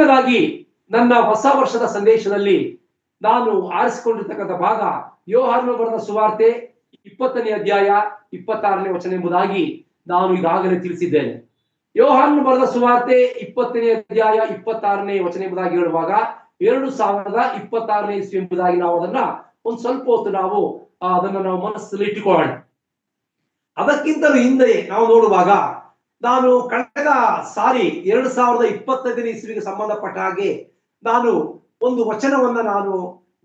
ಮೊದಲನೇದಾಗಿ ನನ್ನ ಹೊಸ ವರ್ಷದ ಸಂದೇಶದಲ್ಲಿ ನಾನು ಆರಿಸಿಕೊಂಡಿರ್ತಕ್ಕಂಥ ಭಾಗ ಯೋಹಾನನು ಬರೆದ ಸುವಾರ್ತೆ 20ನೇ ಅಧ್ಯಾಯ 26ನೇ ವಚನ ಎಂಬುದಾಗಿ ನಾನು ಈಗಾಗಲೇ ತಿಳಿಸಿದ್ದೇನೆ. ಯೋಹಾನನು ಬರೆದ ಸುವಾರ್ತೆ 20ನೇ ಅಧ್ಯಾಯ 26ನೇ ವಚನ ಎಂಬುದಾಗಿ ಹೇಳುವಾಗ 2026ನೇ ಇಸ್ವಿ ಎಂಬುದಾಗಿ ನಾವು ಅದನ್ನ ಒಂದು ಸ್ವಲ್ಪ ಹೊತ್ತು ನಾವು ಅದನ್ನ ನಾವು ಮನಸ್ಸಲ್ಲಿ ಇಟ್ಟುಕೊಳ್ಳೋಣ. ಅದಕ್ಕಿಂತಲೂ ಹಿಂದೆ ನಾವು ನೋಡುವಾಗ ನಾನು ಕಳೆದ ಸಾರಿ 2025ನೇ ಇಸ್ವಿಗೆ ಸಂಬಂಧಪಟ್ಟ ಹಾಗೆ ನಾನು ಒಂದು ವಚನವನ್ನ ನಾನು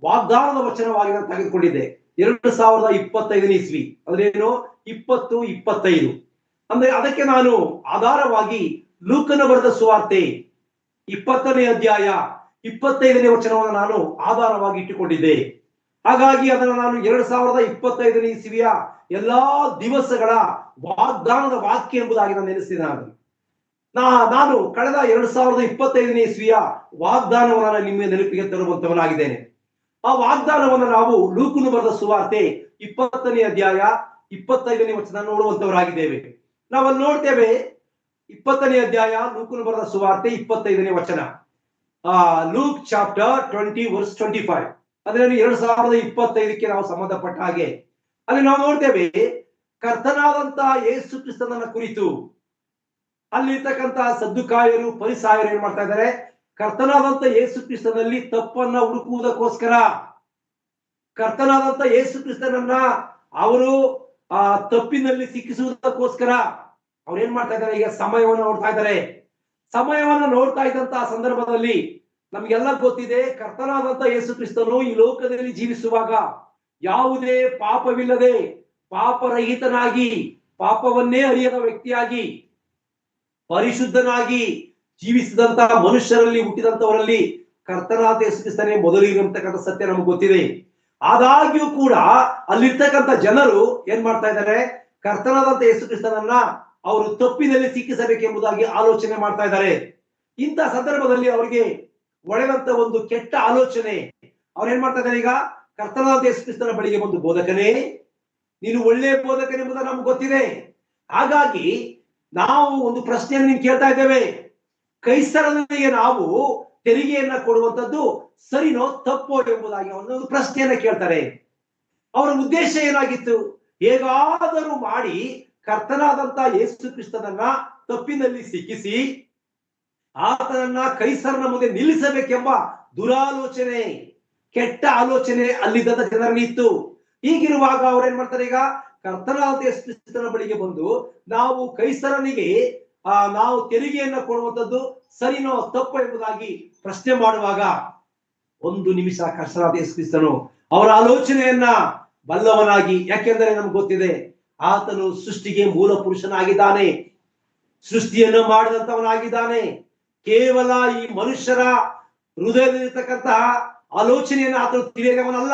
ವಾಗ್ದಾನದ ವಚನವಾಗಿ ನಾನು ತೆಗೆದುಕೊಂಡಿದ್ದೆ. 2025ನೇ ಇಸ್ವಿ ಅದೇನು 2025 ಅಂದ್ರೆ ಅದಕ್ಕೆ ನಾನು ಆಧಾರವಾಗಿ ಲೂಕನ ಬರೆದ ಸುವಾರ್ತೆ 20ನೇ ಅಧ್ಯಾಯ 25ನೇ ವಚನವನ್ನು ನಾನು ಆಧಾರವಾಗಿ ಇಟ್ಟುಕೊಂಡಿದ್ದೆ. ಹಾಗಾಗಿ ಅದನ್ನು ನಾನು 2025ನೇ ಇಸ್ವಿಯ ಎಲ್ಲಾ ದಿವಸಗಳ ವಾಗ್ದಾನದ ವಾಕ್ಯ ಎಂಬುದಾಗಿ ನಾನು ನೆನೆಸಿದ್ದೇನೆ. ನಾನು ಕಳೆದ 2025ನೇ ಇಸ್ವಿಯ ವಾಗ್ದಾನವನ್ನು ನಿಮ್ಮ ನೆನಪಿಗೆ ತರುವಂತವನಾಗಿದ್ದೇನೆ. ಆ ವಾಗ್ದಾನವನ್ನು ನಾವು ಲೂಕನು ಬರೆದ ಸುವಾರ್ತೆ 20ನೇ ಅಧ್ಯಾಯ 25ನೇ ವಚನ ನೋಡುವಂತವರಾಗಿದ್ದೇವೆ. ನಾವಲ್ಲಿ ನೋಡ್ತೇವೆ 20ನೇ ಅಧ್ಯಾಯ ಲೂಕನು ಬರೆದ ಸುವಾರ್ತೆ 25ನೇ ವಚನ. ಲೂಕ್ ಚಾಪ್ಟರ್ 20 ವರ್ಸ್ 25 ಅದರಲ್ಲಿ 2025ಕ್ಕೆ ನಾವು ಸಂಬಂಧಪಟ್ಟ ಹಾಗೆ ಅಲ್ಲಿ ನಾವು ನೋಡ್ತೇವೆ ಕರ್ತನಾದಂತ ಯೇಸು ಕ್ರಿಸ್ತನನ್ನ ಕುರಿತು ಅಲ್ಲಿರ್ತಕ್ಕಂತಹ ಸದ್ದುಕಾಯರು ಪರಿಸಾಯರು ಏನ್ ಮಾಡ್ತಾ ಇದ್ದಾರೆ, ಕರ್ತನಾದಂತ ಯೇಸು ಕ್ರಿಸ್ತನಲ್ಲಿ ತಪ್ಪನ್ನ ಹುಡುಕುವುದಕ್ಕೋಸ್ಕರ ಕರ್ತನಾದಂತ ಯೇಸು ಕ್ರಿಸ್ತನನ್ನ ಅವರು ತಪ್ಪಿನಲ್ಲಿ ಸಿಕ್ಕಿಸುವುದಕ್ಕೋಸ್ಕರ ಅವ್ರು ಏನ್ ಮಾಡ್ತಾ ಇದ್ದಾರೆ, ಈಗ ಸಮಯವನ್ನು ನೋಡ್ತಾ ಇದ್ದಾರೆ. ಸಮಯವನ್ನ ನೋಡ್ತಾ ಇದ್ದಂತಹ ಸಂದರ್ಭದಲ್ಲಿ ನಮ್ಗೆಲ್ಲ ಗೊತ್ತಿದೆ, ಕರ್ತನಾದಂತ ಯೇಸು ಕ್ರಿಸ್ತನು ಈ ಲೋಕದಲ್ಲಿ ಜೀವಿಸುವಾಗ ಯಾವುದೇ ಪಾಪವಿಲ್ಲದೆ ಪಾಪರಹಿತನಾಗಿ ಪಾಪವನ್ನೇ ಅರಿಯದ ವ್ಯಕ್ತಿಯಾಗಿ ಪರಿಶುದ್ಧನಾಗಿ ಜೀವಿಸಿದಂತಹ ಮನುಷ್ಯರಲ್ಲಿ ಹುಟ್ಟಿದಂತವರಲ್ಲಿ ಕರ್ತನಾದ ಯೇಸು ಕ್ರಿಸ್ತನೇ ಮೊದಲು ಇರತಕ್ಕಂಥ ಸತ್ಯ ನಮ್ಗೆ ಗೊತ್ತಿದೆ. ಆದಾಗ್ಯೂ ಕೂಡ ಅಲ್ಲಿರ್ತಕ್ಕಂಥ ಜನರು ಏನ್ ಮಾಡ್ತಾ ಇದ್ದಾರೆ, ಕರ್ತನಾದಂತ ಯೇಸು ಕ್ರಿಸ್ತನನ್ನ ಅವರು ತಪ್ಪಿನಲ್ಲಿ ಸಿಕ್ಕಿಸಬೇಕೆಂಬುದಾಗಿ ಆಲೋಚನೆ ಮಾಡ್ತಾ ಇದ್ದಾರೆ. ಇಂಥ ಸಂದರ್ಭದಲ್ಲಿ ಅವರಿಗೆ ಒಳೆದಂತ ಒಂದು ಕೆಟ್ಟ ಆಲೋಚನೆ. ಅವ್ರು ಏನ್ ಮಾಡ್ತಾ ಇದ್ದಾರೆ, ಈಗ ಕರ್ತನಾದ ಯೇಸು ಕ್ರಿಸ್ತನ ಬಳಿಗೆ ಬಂದು, ಬೋಧಕನೇ ನೀನು ಒಳ್ಳೆಯ ಬೋಧಕನೆಂಬುದು ನಮ್ಗೆ ಗೊತ್ತಿದೆ, ಹಾಗಾಗಿ ನಾವು ಒಂದು ಪ್ರಶ್ನೆಯನ್ನು ನೀನು ಕೇಳ್ತಾ ಇದ್ದೇವೆ, ಕೈಸರನಿಗೆ ನಾವು ತೆರಿಗೆಯನ್ನ ಕೊಡುವಂತದ್ದು ಸರಿನೋ ತಪ್ಪೋ ಎಂಬುದಾಗಿ ಒಂದು ಪ್ರಶ್ನೆಯನ್ನ ಕೇಳ್ತಾರೆ. ಅವರ ಉದ್ದೇಶ ಏನಾಗಿತ್ತು, ಹೇಗಾದರೂ ಮಾಡಿ ಕರ್ತನಾದಂತ ಯೇಸು ಕ್ರಿಸ್ತನನ್ನ ತಪ್ಪಿನಲ್ಲಿ ಸಿಕ್ಕಿಸಿ ಆತನನ್ನ ಕೈಸರನ ಮುಂದೆ ನಿಲ್ಲಿಸಬೇಕೆಂಬ ದುರಾಲೋಚನೆ, ಕೆಟ್ಟ ಆಲೋಚನೆ ಅಲ್ಲಿದ್ದ ಜನರಲ್ಲಿ ಇತ್ತು. ಹೀಗಿರುವಾಗ ಅವ್ರೇನ್ ಮಾಡ್ತಾರೆ, ಈಗ ಕರ್ತನಾದ ಯೇಸು ಕ್ರಿಸ್ತನ ಬಳಿಗೆ ಬಂದು ನಾವು ಕೈಸರನಿಗೆ ನಾವು ತೆರಿಗೆಯನ್ನ ಕೊಡುವಂತದ್ದು ಸರಿನೋ ತಪ್ಪು ಎಂಬುದಾಗಿ ಪ್ರಶ್ನೆ ಮಾಡುವಾಗ ಒಂದು ನಿಮಿಷ ಕರ್ತನಾದ ಯೇಸು ಕ್ರಿಸ್ತನು ಅವರ ಆಲೋಚನೆಯನ್ನ ಬಲ್ಲವನಾಗಿ, ಯಾಕೆಂದರೆ ನಮ್ಗೆ ಗೊತ್ತಿದೆ ಆತನು ಸೃಷ್ಟಿಗೆ ಮೂಲ ಪುರುಷನಾಗಿದ್ದಾನೆ, ಸೃಷ್ಟಿಯನ್ನು ಮಾಡಿದಂತವನಾಗಿದ್ದಾನೆ. ಕೇವಲ ಈ ಮನುಷ್ಯರ ಹೃದಯದಲ್ಲಿರ್ತಕ್ಕಂತಹ ಆಲೋಚನೆಯನ್ನು ಆತನು ತಿಳಿಯದವನಲ್ಲ.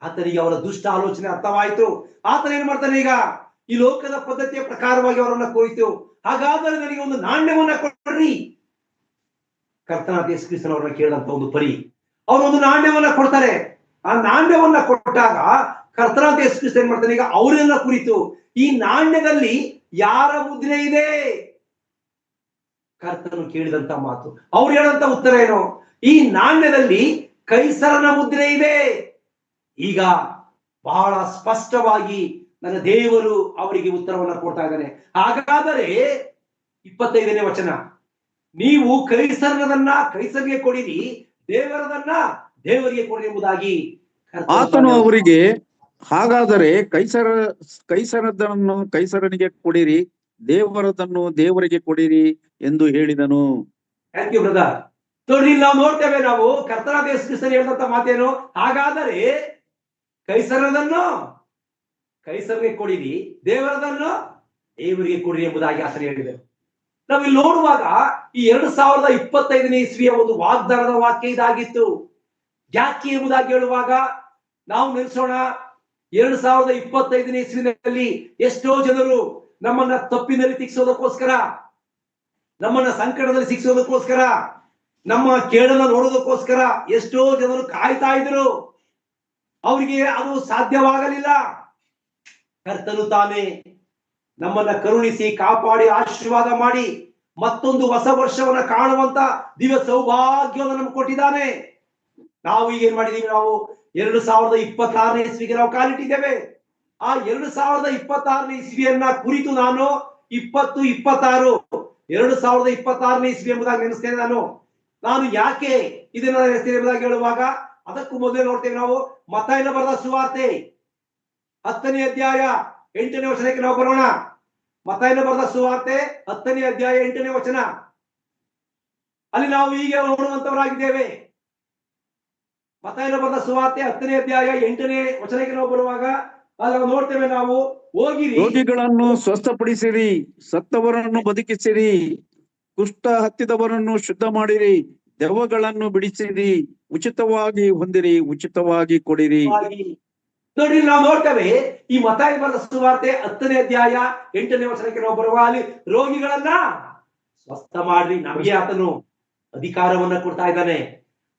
ಆತನಿಗೆ ಅವರ ದುಷ್ಟ ಆಲೋಚನೆ ಅರ್ಥವಾಯಿತು. ಆತನ ಏನ್ ಮಾಡ್ತಾನೆ, ಈಗ ಈ ಲೋಕದ ಪದ್ಧತಿಯ ಪ್ರಕಾರವಾಗಿ ಅವರನ್ನ ಕುರಿತು, ಹಾಗಾದರೆ ನನಗೆ ಒಂದು ನಾಣ್ಯವನ್ನ ಕೊಡ್ರಿ. ಕರ್ತನಾದ ಯೇಸು ಕ್ರಿಸ್ತನ ಅವರನ್ನ ಕೇಳಿದಂತ ಒಂದು ಪರಿ ಅವರು ಒಂದು ನಾಣ್ಯವನ್ನ ಕೊಡ್ತಾರೆ. ಆ ನಾಣ್ಯವನ್ನ ಕೊಟ್ಟಾಗ ಕರ್ತನಾದ ಯೇಸು ಕ್ರಿಸ್ತ ಏನ್ ಮಾಡ್ತಾನೆ, ಈಗ ಅವರೆಲ್ಲ ಕುರಿತು ಈ ನಾಣ್ಯದಲ್ಲಿ ಯಾರ ಮುದ್ರೆ ಇದೆ? ಕರ್ತನು ಕೇಳಿದಂತ ಮಾತು, ಅವ್ರು ಹೇಳಂತ ಉತ್ತರ ಏನು, ಈ ನಾಣ್ಯದಲ್ಲಿ ಕೈಸರನ ಮುದ್ರೆ ಇದೆ. ಈಗ ಬಹಳ ಸ್ಪಷ್ಟವಾಗಿ ನನ್ನ ದೇವರು ಅವರಿಗೆ ಉತ್ತರವನ್ನ ಕೊಡ್ತಾ ಇದ್ದಾನೆ. ಹಾಗಾದರೆ 25ನೇ ವಚನ, ನೀವು ಕೈಸರನದನ್ನ ಕೈಸರಿಗೆ ಕೊಡಿರಿ, ದೇವರದನ್ನ ದೇವರಿಗೆ ಕೊಡಿ ಎಂಬುದಾಗಿ ಆತನು ಅವರಿಗೆ, ಹಾಗಾದರೆ ಕೈಸರದನ್ನು ಕೈಸರನಿಗೆ ಕೊಡಿರಿ, ದೇವರದನ್ನು ದೇವರಿಗೆ ಕೊಡಿರಿ ಎಂದು ಹೇಳಿದನು. Thank you brother. ನೋಡಿ, ನಾವು ನೋಡ್ತೇವೆ, ನಾವು ಕರ್ತನಾದ ಯೇಸು ಕ್ರಿಸ್ತನು ಹೇಳಿದಂತ ಮಾತೇನು, ಹಾಗಾದರೆ ಕೈಸರದನ್ನು ಕೈಸರಿಗೆ ಕೊಡಿರಿ, ದೇವರದನ್ನು ದೇವರಿಗೆ ಕೊಡಿರಿ ಎಂಬುದಾಗಿ ಆತನು ಹೇಳಿದೆ. ನಾವು ಇಲ್ಲಿ ನೋಡುವಾಗ ಈ 2025ನೇ ಇಸ್ವಿಯ ಒಂದು ವಾಗ್ದಾನದ ವಾಕ್ಯ ಇದಾಗಿತ್ತು. ಯಾಕೆ ಎಂಬುದಾಗಿ ಹೇಳುವಾಗ ನಾವು ನೆನೆಸೋಣ, 2025ನೇ ಇಸ್ವಿನಲ್ಲಿ ಎಷ್ಟೋ ಜನರು ನಮ್ಮನ್ನ ತಪ್ಪಿನಲ್ಲಿ ಸಿಕ್ಕಿಸೋದಕ್ಕೋಸ್ಕರ, ನಮ್ಮನ್ನ ಸಂಕಟದಲ್ಲಿ ಸಿಕ್ಕಿಸೋದಕ್ಕೋಸ್ಕರ, ನಮ್ಮ ಕೇಳನ್ನ ನೋಡೋದಕ್ಕೋಸ್ಕರ ಎಷ್ಟೋ ಜನರು ಕಾಯ್ತಾ ಇದ್ರು. ಅವರಿಗೆ ಅದು ಸಾಧ್ಯವಾಗಲಿಲ್ಲ. ಕರ್ತನು ತಾನೇ ನಮ್ಮನ್ನ ಕರುಣಿಸಿ ಕಾಪಾಡಿ ಆಶೀರ್ವಾದ ಮಾಡಿ ಮತ್ತೊಂದು ಹೊಸ ವರ್ಷವನ್ನ ಕಾಣುವಂತ ದಿವ್ಯ ಸೌಭಾಗ್ಯವನ್ನು ನಮ್ಗೆ ಕೊಟ್ಟಿದ್ದಾನೆ. ನಾವು ಈಗ ಏನ್ ಮಾಡಿದೀವಿ, ನಾವು 2026ನೇ ಇಸ್ವಿಗೆ ನಾವು ಕಾಲಿಟ್ಟಿದ್ದೇವೆ. ಆ 2026ನೇ ಇಸ್ವಿಯನ್ನ ಕುರಿತು ನಾನು 2026 2026ನೇ ಇಸ್ವಿ ಎಂಬುದಾಗಿ ನೆನೆಸ್ತೇನೆ. ನಾನು ಯಾಕೆ ಇದನ್ನ ನೆನೆಸ್ತೇನೆ ಎಂಬುದಾಗಿ ಹೇಳುವಾಗ, ಅದಕ್ಕೂ ಮೊದಲೇ ನೋಡ್ತೇವೆ ನಾವು ಮತ್ತಾಯನ ಬರೆದ ಸುವಾರ್ತೆ 10ನೇ ಅಧ್ಯಾಯ 8ನೇ ವಚನಕ್ಕೆ ನಾವು ಬರೋಣ. ಮತ್ತಾಯನ ಬರೆದ ಸುವಾರ್ತೆ 10ನೇ ಅಧ್ಯಾಯ 8ನೇ ವಚನ. ಅಲ್ಲಿ ನಾವು ಹೀಗೆ ನೋಡುವಂತವರಾಗಿದ್ದೇವೆ. ಮತ್ತಾಯನ ಬರೆದ ಸುವಾರ್ತೆ 10ನೇ ಅಧ್ಯಾಯ 8ನೇ ವಚನಕ್ಕೆ ನಾವು ಬರುವಾಗ ಅಲ್ಲಿ ನಾವು ನೋಡ್ತೇವೆ, ನಾವು ಹೋಗಿರಿ, ರೋಗಿಗಳನ್ನು ಸ್ವಸ್ಥಪಡಿಸಿರಿ, ಸತ್ತವರನ್ನು ಬದುಕಿಸಿರಿ, ಕುಷ್ಠ ಹತ್ತಿದವರನ್ನು ಶುದ್ಧ ಮಾಡಿರಿ, ದೆವ್ವಗಳನ್ನು ಬಿಡಿಸಿರಿ, ಉಚಿತವಾಗಿ ಹೊಂದಿರಿ, ಉಚಿತವಾಗಿ ಕೊಡಿರಿ. ನೋಡ್ರಿ, ನಾವು ನೋಡ್ತೇವೆ ಈ ಮತ್ತಾಯ ಬರೆದ ಸುವಾರ್ತೆ 10ನೇ ಅಧ್ಯಾಯ 8ನೇ ವಚನಕ್ಕೆ ನಾವು ಬರುವ ಅಲ್ಲಿ ರೋಗಿಗಳನ್ನ ಸ್ವಸ್ಥ ಮಾಡ್ರಿ, ನಮಗೆ ಆತನು ಅಧಿಕಾರವನ್ನ ಕೊಡ್ತಾ ಇದ್ದಾನೆ.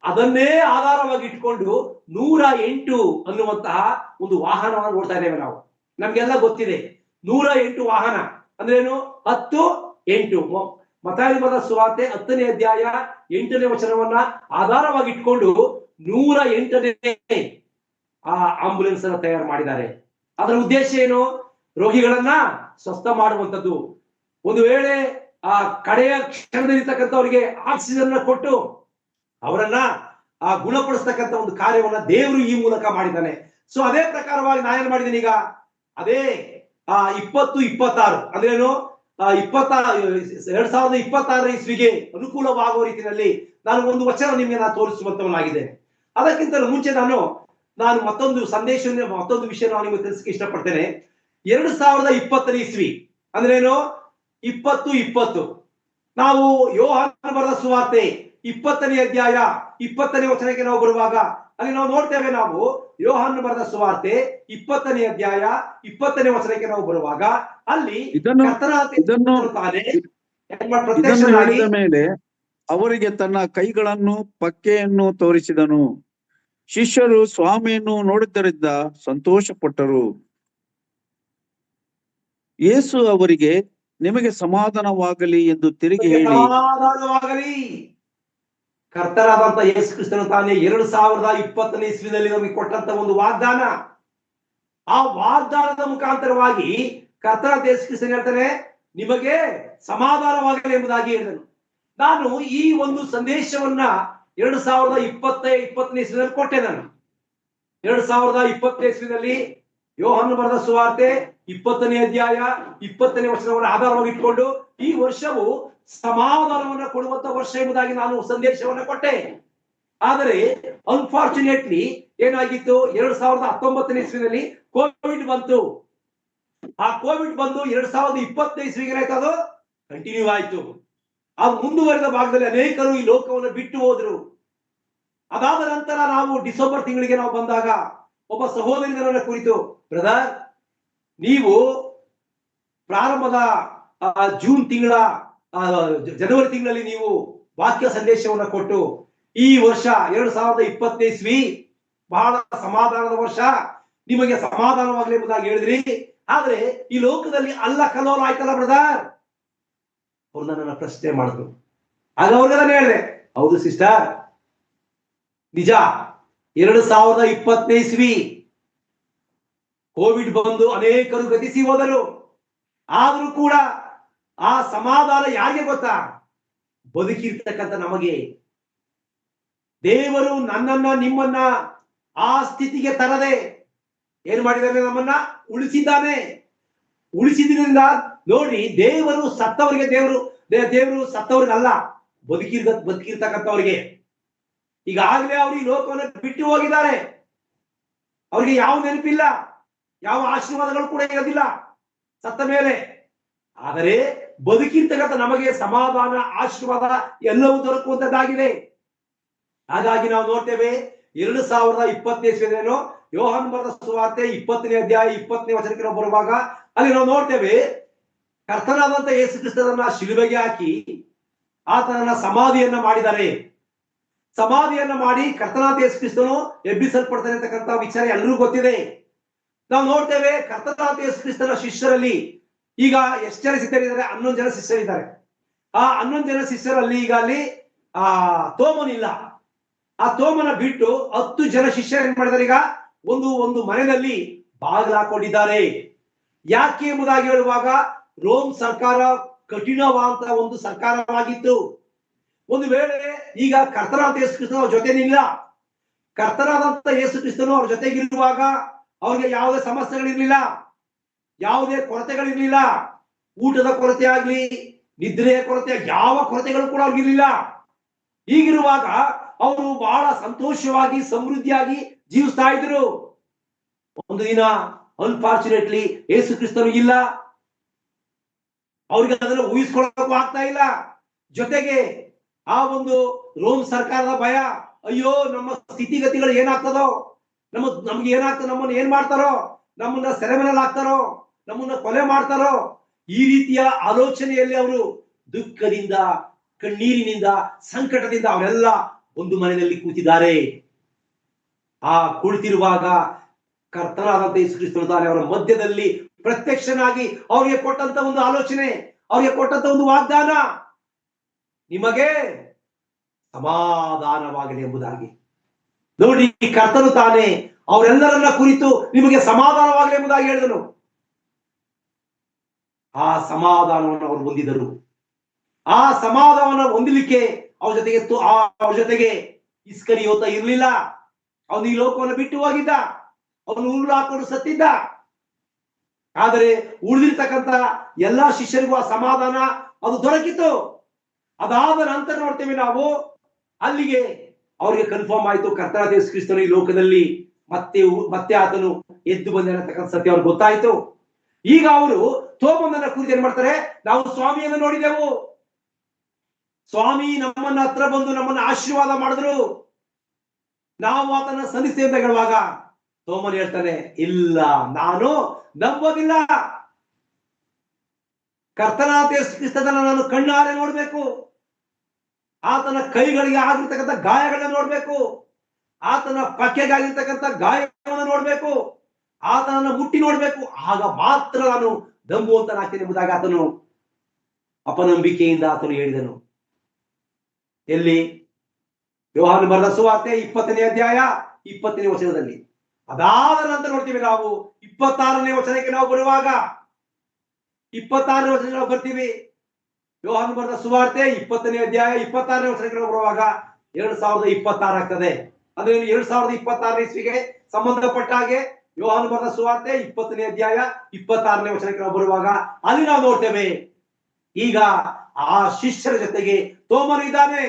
ಅದನ್ನೇ ಆಧಾರವಾಗಿ ಇಟ್ಕೊಂಡು 108 ಅನ್ನುವಂತಹ ಒಂದು ವಾಹನವನ್ನು ನೋಡ್ತಾ ಇದ್ದೇವೆ ನಾವು. ನಮ್ಗೆಲ್ಲ ಗೊತ್ತಿದೆ 108 ವಾಹನ ಅಂದ್ರೇನು, 10 8. ಮತ್ತಾಯ ಬರೆದ ಸುವಾರ್ತೆ 10ನೇ ಅಧ್ಯಾಯ 8ನೇ ವಚನವನ್ನ ಆಧಾರವಾಗಿ ಇಟ್ಕೊಂಡು 108ನೇ ಆ ಆಂಬುಲೆನ್ಸ್ ಅನ್ನ ತಯಾರು ಮಾಡಿದ್ದಾರೆ. ಅದರ ಉದ್ದೇಶ ಏನು? ರೋಗಿಗಳನ್ನ ಸ್ವಸ್ಥ ಮಾಡುವಂಥದ್ದು. ಒಂದು ವೇಳೆ ಆ ಕಡೆಯ ಕ್ಷಣದಲ್ಲಿರ್ತಕ್ಕಂಥವರಿಗೆ ಆಕ್ಸಿಜನ್ ಕೊಟ್ಟು ಅವರನ್ನ ಗುಣಪಡಿಸ್ತಕ್ಕಂಥ ಒಂದು ಕಾರ್ಯವನ್ನ ದೇವರು ಈ ಮೂಲಕ ಮಾಡಿದ್ದಾನೆ. ಸೊ ಅದೇ ಪ್ರಕಾರವಾಗಿ ನಾ ಏನ್ ಮಾಡಿದ್ದೀನಿ ಈಗ, ಅದೇ 2026 ಅಂದ್ರೇನು, 2026ನೇ ಇಸ್ವಿಗೆ ಅನುಕೂಲವಾಗುವ ರೀತಿಯಲ್ಲಿ ನಾನು ಒಂದು ವಚನ ನಿಮಗೆ ನಾನು ತೋರಿಸುವಂತವನಾಗಿದ್ದೇನೆ. ಅದಕ್ಕಿಂತ ಮುಂಚೆ ನಾನು ಮತ್ತೊಂದು ವಿಷಯ ನಾನು ನಿಮಗೆ ತಿಳಿಸಕ್ಕೆ ಇಷ್ಟಪಡ್ತೇನೆ. 2020ನೇ ಇಸ್ವಿ ಅಂದ್ರೇನು, 2020 ನಾವು ಯೋಹಾನ ಬರೆದ ಸುವಾರ್ತೆ 20ನೇ ಅಧ್ಯಾಯ 20ನೇ ವಚನಕ್ಕೆ ನಾವು ಬರುವಾಗ ಅಲ್ಲಿ ನಾವು ನೋಡ್ತೇವೆ, ನಾವು ಯೋಹಾನ ಬರೆದ ಸುವಾರ್ತೆ 20ನೇ ಅಧ್ಯಾಯ 20ನೇ ವಚನಕ್ಕೆ ನಾವು ಬರುವಾಗ ಅಲ್ಲಿ ಹೇಳಿದ ಮೇಲೆ ಅವರಿಗೆ ತನ್ನ ಕೈಗಳನ್ನು ಪಕ್ಕೆಯನ್ನು ತೋರಿಸಿದನು. ಶಿಷ್ಯರು ಸ್ವಾಮಿಯನ್ನು ನೋಡಿದ್ದರಿಂದ ಸಂತೋಷಪಟ್ಟರು. ಯೇಸು ಅವರಿಗೆ, ನಿಮಗೆ ಸಮಾಧಾನವಾಗಲಿ ಎಂದು ತಿರುಗಿ ಹೇಳಿ, ಕರ್ತನಾದಂತ ಯೇಸು ಕ್ರಿಸ್ತನು ತಾನೇ 2020ನೇ ಇಸ್ವಿನಲ್ಲಿ ನಮಗೆ ಕೊಟ್ಟಂತ ಒಂದು ವಾಗ್ದಾನ. ಆ ವಾಗ್ದಾನದ ಮುಖಾಂತರವಾಗಿ ಕರ್ತನಾದ ಯೇಸು ಕ್ರಿಸ್ತನು ಹೇಳ್ತಾನೆ, ನಿಮಗೆ ಸಮಾಧಾನವಾಗಲಿ ಎಂಬುದಾಗಿ ಹೇಳಿದನು. ನಾನು ಈ ಒಂದು ಸಂದೇಶವನ್ನ 2020ನೇ ಇಸ್ವಿನಲ್ಲಿ ಕೊಟ್ಟೆ. ನಾನು 2020ನೇ ಇಸ್ವಿನಲ್ಲಿ ಯೋಹಾನ ಬರೆದ ಸುವಾರ್ತೆ 20ನೇ ಅಧ್ಯಾಯ 20ನೇ ವಚನವನ್ನು ಆಧಾರವಾಗಿ ಇಟ್ಕೊಂಡು ಈ ವರ್ಷವು ಸಮಾಧಾನವನ್ನು ಕೊಡುವಂತ ವರ್ಷ ಎಂಬುದಾಗಿ ನಾನು ಸಂದೇಶವನ್ನು ಕೊಟ್ಟೆ. ಆದರೆ ಅನ್ಫಾರ್ಚುನೇಟ್ಲಿ ಏನಾಗಿತ್ತು, 2019ನೇ ಇಸ್ವಿನಲ್ಲಿ ಕೋವಿಡ್ ಬಂತು. ಆ ಕೋವಿಡ್ ಬಂದು 2020ನೇ ಇಸ್ವಿಗೆ ಏನಾಯ್ತು, ಅದು ಕಂಟಿನ್ಯೂ ಆಯ್ತು. ಆ ಮುಂದುವರೆದ ಭಾಗದಲ್ಲಿ ಅನೇಕರು ಈ ಲೋಕವನ್ನು ಬಿಟ್ಟು ಹೋದ್ರು. ಅದಾದ ನಂತರ ನಾವು ಡಿಸೆಂಬರ್ ತಿಂಗಳಿಗೆ ನಾವು ಬಂದಾಗ ಒಬ್ಬ ಸಹೋದರನ ಕುರಿತು, ಬ್ರದರ್, ನೀವು ಪ್ರಾರಂಭದ ಜೂನ್ ತಿಂಗಳ ಜನವರಿ ತಿಂಗಳಲ್ಲಿ ನೀವು ವಾಕ್ಯ ಸಂದೇಶವನ್ನು ಕೊಟ್ಟು ಈ ವರ್ಷ 2020ನೇ ಇಸ್ವಿ ಬಹಳ ಸಮಾಧಾನದ ವರ್ಷ, ನಿಮಗೆ ಸಮಾಧಾನವಾಗಲಿ ಎಂಬುದಾಗಿ ಹೇಳಿದ್ರಿ. ಆದ್ರೆ ಈ ಲೋಕದಲ್ಲಿ ಅಲ್ಲ ಕಲೋಲ ಆಯ್ತಲ್ಲ ಬ್ರದರ್. ಅವ್ರು ನನ್ನನ್ನು ಪ್ರಶ್ನೆ ಮಾಡಿದ್ರು. ಆಗ ಅವ್ರಿಗೆಲ್ಲ ಹೇಳಿದೆ, ಹೌದು ಸಿಸ್ಟರ್, ನಿಜ 2020ನೇ ಇಸ್ವಿ ಕೋವಿಡ್ ಬಂದು ಅನೇಕರು ಗತಿಸಿ ಹೋದರು. ಆದ್ರೂ ಕೂಡ ಆ ಸಮಾಧಾನ ಯಾರಿಗೆ ಗೊತ್ತಾ? ಬದುಕಿರ್ತಕ್ಕಂಥ ನಮಗೆ. ದೇವರು ನನ್ನನ್ನ ನಿಮ್ಮನ್ನ ಆ ಸ್ಥಿತಿಗೆ ತರದೆ ಏನ್ ಮಾಡಿದಾನೆ, ನಮ್ಮನ್ನ ಉಳಿಸಿದ್ದಾನೆ. ಉಳಿಸಿದ್ರಿಂದ ನೋಡಿ, ದೇವರು ಸತ್ತವರಿಗೆ ದೇವರು ಸತ್ತವ್ರಿಗಲ್ಲ, ಬದುಕಿರ್ತಕ್ಕಂಥವ್ರಿಗೆ. ಈಗಾಗಲೇ ಅವರು ಈ ಲೋಕವನ್ನು ಬಿಟ್ಟು ಹೋಗಿದ್ದಾರೆ. ಅವ್ರಿಗೆ ಯಾವ ನೆನಪಿಲ್ಲ, ಯಾವ ಆಶೀರ್ವಾದಗಳು ಕೂಡ ಇರೋದಿಲ್ಲ ಸತ್ತ ಮೇಲೆ. ಆದರೆ ಬದುಕಿರ್ತಕ್ಕಂಥ ನಮಗೆ ಸಮಾಧಾನ, ಆಶೀರ್ವಾದ ಎಲ್ಲವೂ ದೊರಕುವಂತದ್ದಾಗಿದೆ. ಹಾಗಾಗಿ ನಾವು ನೋಡ್ತೇವೆ 2020ನೇ ಇಸ್ವಿಯಲ್ಲೇನೋ ಯೋಹಾನ ಬರೆದ ಸುವಾರ್ತೆ 20ನೇ ಅಧ್ಯಾಯ 20ನೇ ವಚನಕ್ಕೆ ನಾವು ಬರುವಾಗ ಅಲ್ಲಿ ನಾವು ನೋಡ್ತೇವೆ, ಕರ್ತನಾದಂತ ಯೇಸು ಕ್ರಿಸ್ತನನ್ನ ಶಿಲುಬೆಗೆ ಹಾಕಿ ಆತನನ್ನ ಸಮಾಧಿಯನ್ನ ಮಾಡಿದ್ದಾರೆ. ಸಮಾಧಿಯನ್ನ ಮಾಡಿ ಕರ್ತನಾದ ಯೇಸು ಕ್ರಿಸ್ತನು ಎಬ್ಬಿಸಲ್ಪಡ್ತಾನೆ ಅಂತಕ್ಕಂಥ ವಿಚಾರ ಎಲ್ಲರಿಗೂ ಗೊತ್ತಿದೆ. ನಾವು ನೋಡ್ತೇವೆ, ಕರ್ತನಾದ ಯೇಸು ಕ್ರಿಸ್ತನ ಶಿಷ್ಯರಲ್ಲಿ ಈಗ ಎಷ್ಟು ಜನ ಸಿದ್ಧರಿದ್ದಾರೆ? 11 ಜನ ಶಿಷ್ಯರಿದ್ದಾರೆ. ಆ 11 ಜನ ಶಿಷ್ಯರಲ್ಲಿ ಈಗ ಅಲ್ಲಿ ಆ ತೋಮನಿಲ್ಲ. ಆ ತೋಮನ ಬಿಟ್ಟು 10 ಜನ ಶಿಷ್ಯರು ಏನ್ ಮಾಡಿದ್ದಾರೆ, ಈಗ ಒಂದು ಮನೆಯಲ್ಲಿ ಬಾಗಿಲು ಹಾಕೊಂಡಿದ್ದಾರೆ. ಯಾಕೆ ಎಂಬುದಾಗಿ ಹೇಳುವಾಗ, ರೋಮ್ ಸರ್ಕಾರ ಕಠಿಣವಾದ ಒಂದು ಸರ್ಕಾರವಾಗಿತ್ತು. ಒಂದು ವೇಳೆ ಈಗ ಕರ್ತನಾದ ಯೇಸು ಕ್ರಿಸ್ತನು ಅವ್ರ ಜೊತೆನಿಲ್ಲ, ಕರ್ತನಾದಂತ ಯೇಸು ಕ್ರಿಸ್ತನು ಅವ್ರ ಜೊತೆಗಿರುವಾಗ ಅವ್ರಿಗೆ ಯಾವುದೇ ಸಮಸ್ಯೆಗಳಿರ್ಲಿಲ್ಲ, ಯಾವುದೇ ಕೊರತೆಗಳಿರ್ಲಿಲ್ಲ. ಊಟದ ಕೊರತೆ ಆಗ್ಲಿ, ನಿದ್ರೆಯ ಕೊರತೆ, ಯಾವ ಕೊರತೆಗಳು ಕೂಡ ಅವ್ರಿಗಿರ್ಲಿಲ್ಲ. ಹೀಗಿರುವಾಗ ಅವರು ಬಹಳ ಸಂತೋಷವಾಗಿ ಸಮೃದ್ಧಿಯಾಗಿ ಜೀವಿಸ್ತಾ ಇದ್ರು. ಒಂದು ದಿನ ಅನ್ಫಾರ್ಚುನೇಟ್ಲಿ ಯೇಸು ಕ್ರಿಸ್ತನು ಇಲ್ಲ, ಅವ್ರಿಗೆ ಅದನ್ನು ಊಹಿಸ್ಕೊಳ್ಳೋಕ್ಕೂ ಆಗ್ತಾ ಇಲ್ಲ. ಜೊತೆಗೆ ಆ ಒಂದು ರೋಮ್ ಸರ್ಕಾರದ ಭಯ, ಅಯ್ಯೋ ನಮ್ಮ ಸ್ಥಿತಿಗತಿಗಳು ಏನಾಗ್ತದೋ, ನಮ್ಗೆ ಏನಾಗ್ತದೆ, ನಮ್ಮನ್ನು ಏನ್ ಮಾಡ್ತಾರೋ, ನಮ್ಮನ್ನ ಸೆರೆಮನೆಯಲ್ಲಿ ಹಾಕ್ತಾರೋ, ನಮ್ಮನ್ನ ಕೊಲೆ ಮಾಡ್ತಾರೋ, ಈ ರೀತಿಯ ಆಲೋಚನೆಯಲ್ಲಿ ಅವರು ದುಃಖದಿಂದ, ಕಣ್ಣೀರಿನಿಂದ, ಸಂಕಟದಿಂದ ಅವರೆಲ್ಲ ಒಂದು ಮನೆಯಲ್ಲಿ ಕೂತಿದ್ದಾರೆ. ಆ ಕುಳಿತಿರುವಾಗ ಕರ್ತನಾದಂತ ಯೇಸು ಕ್ರಿಸ್ತನು ತಾನೇ ಅವರ ಮಧ್ಯದಲ್ಲಿ ಪ್ರತ್ಯಕ್ಷನಾಗಿ ಅವರಿಗೆ ಕೊಟ್ಟಂತ ಒಂದು ಆಲೋಚನೆ, ಅವರಿಗೆ ಕೊಟ್ಟಂತ ಒಂದು ವಾಗ್ದಾನ, ನಿಮಗೆ ಸಮಾಧಾನವಾಗಲಿ ಎಂಬುದಾಗಿ. ನೋಡಿ, ಕರ್ತನು ತಾನೇ ಅವರೆಲ್ಲರನ್ನ ಕುರಿತು ನಿಮಗೆ ಸಮಾಧಾನವಾಗಲಿ ಎಂಬುದಾಗಿ ಹೇಳಿದನು. ಆ ಸಮಾಧಾನವನ್ನು ಅವರು ಹೊಂದಿದರು. ಆ ಸಮಾಧಾನ ಹೊಂದಲಿಕ್ಕೆ ಅವ್ರ ಜೊತೆಗೆ ಇಸ್ಕರಿಯೋತ ಇರ್ಲಿಲ್ಲ. ಅವನು ಈ ಲೋಕವನ್ನು ಬಿಟ್ಟು ಹೋಗಿದ್ದ, ಅವನು ಉರುಳು ಹಾಕೊಂಡು ಸತ್ತಿದ್ದ. ಆದರೆ ಉಳಿದಿರ್ತಕ್ಕಂಥ ಎಲ್ಲಾ ಶಿಷ್ಯರಿಗೂ ಆ ಸಮಾಧಾನ ಅದು ದೊರಕಿತು. ಅದಾದ ನಂತರ ನೋಡ್ತೇವೆ ನಾವು, ಅಲ್ಲಿಗೆ ಅವರಿಗೆ ಕನ್ಫರ್ಮ್ ಆಯ್ತು, ಕರ್ತನಾದ ಯೇಸು ಕ್ರಿಸ್ತನು ಈ ಲೋಕದಲ್ಲಿ ಮತ್ತೆ ಆತನು ಎದ್ದು ಬಂದಿರತಕ್ಕಂಥ ಸತ್ಯ ಅವ್ರಿಗೆ ಗೊತ್ತಾಯ್ತು. ಈಗ ಅವರು ತೋಮನನ್ನ ಕುರಿತು ಏನ್ ಮಾಡ್ತಾರೆ, ನಾವು ಸ್ವಾಮಿಯನ್ನು ನೋಡಿದೆವು, ಸ್ವಾಮಿ ನಮ್ಮನ್ನ ಹತ್ರ ಬಂದು ನಮ್ಮನ್ನ ಆಶೀರ್ವಾದ ಮಾಡಿದ್ರು, ನಾವು ಆತನ ಸಲ್ಲಿಸ್ತೇವೆ ಅಂತ ಹೇಳುವಾಗ ತೋಮನ್ ಹೇಳ್ತಾನೆ, ಇಲ್ಲ, ನಾನು ನಂಬೋದಿಲ್ಲ. ಕರ್ತನಾದ ಯೇಸು ಕ್ರಿಸ್ತನನ್ನ ನಾನು ಕಣ್ಣಾರೆ ನೋಡ್ಬೇಕು, ಆತನ ಕೈಗಳಿಗೆ ಆಗಿರ್ತಕ್ಕಂಥ ಗಾಯಗಳನ್ನ ನೋಡ್ಬೇಕು, ಆತನ ಪಕ್ಕೆಗಾಗಿರ್ತಕ್ಕಂಥ ಗಾಯಗಳನ್ನು ನೋಡ್ಬೇಕು, ಆತನನ್ನ ಮುಟ್ಟಿ ನೋಡ್ಬೇಕು, ಆಗ ಮಾತ್ರ ನಾನು ನಂಬುವಂತನಾಗ್ತೇನೆ ಎಂಬುದಾಗಿ ಆತನು ಅಪನಂಬಿಕೆಯಿಂದ ಆತನು ಹೇಳಿದನು. ಎಲ್ಲಿ? ಯೋಹಾನ ಬರೆದ ಸುವಾರ್ತೆ 20ನೇ ಅಧ್ಯಾಯ 20ನೇ ವಚನದಲ್ಲಿ. ಅದಾದ ನಂತರ ನೋಡ್ತೀವಿ ನಾವು 26ನೇ ವಚನಕ್ಕೆ ನಾವು ಬರುವಾಗ, 26ನೇ ವಚನ ನಾವು ಬರ್ತೀವಿ. ಯೋಹಾನ ಬರೆದ ಸುವಾರ್ತೆ 20ನೇ ಅಧ್ಯಾಯ 26ನೇ ವಚನಕ್ಕೆ ನಾವು ಬರುವಾಗ 2026 ಆಗ್ತದೆ. ಅಂದ್ರೆ 2026 ಇಸ್ವಿಗೆ ಸಂಬಂಧಪಟ್ಟ ಹಾಗೆ ಯೋಹಾನ ಬರೆದ ಸುವಾರ್ತೆ 20ನೇ ಅಧ್ಯಾಯ 26ನೇ ವಚನಕ್ಕೆ ನಾವು ಬರುವಾಗ ಅಲ್ಲಿ ನಾವು ನೋಡ್ತೇವೆ, ಈಗ ಆ ಶಿಷ್ಯರ ಜೊತೆಗೆ ತೋಮನು ಇದ್ದಾನೆ.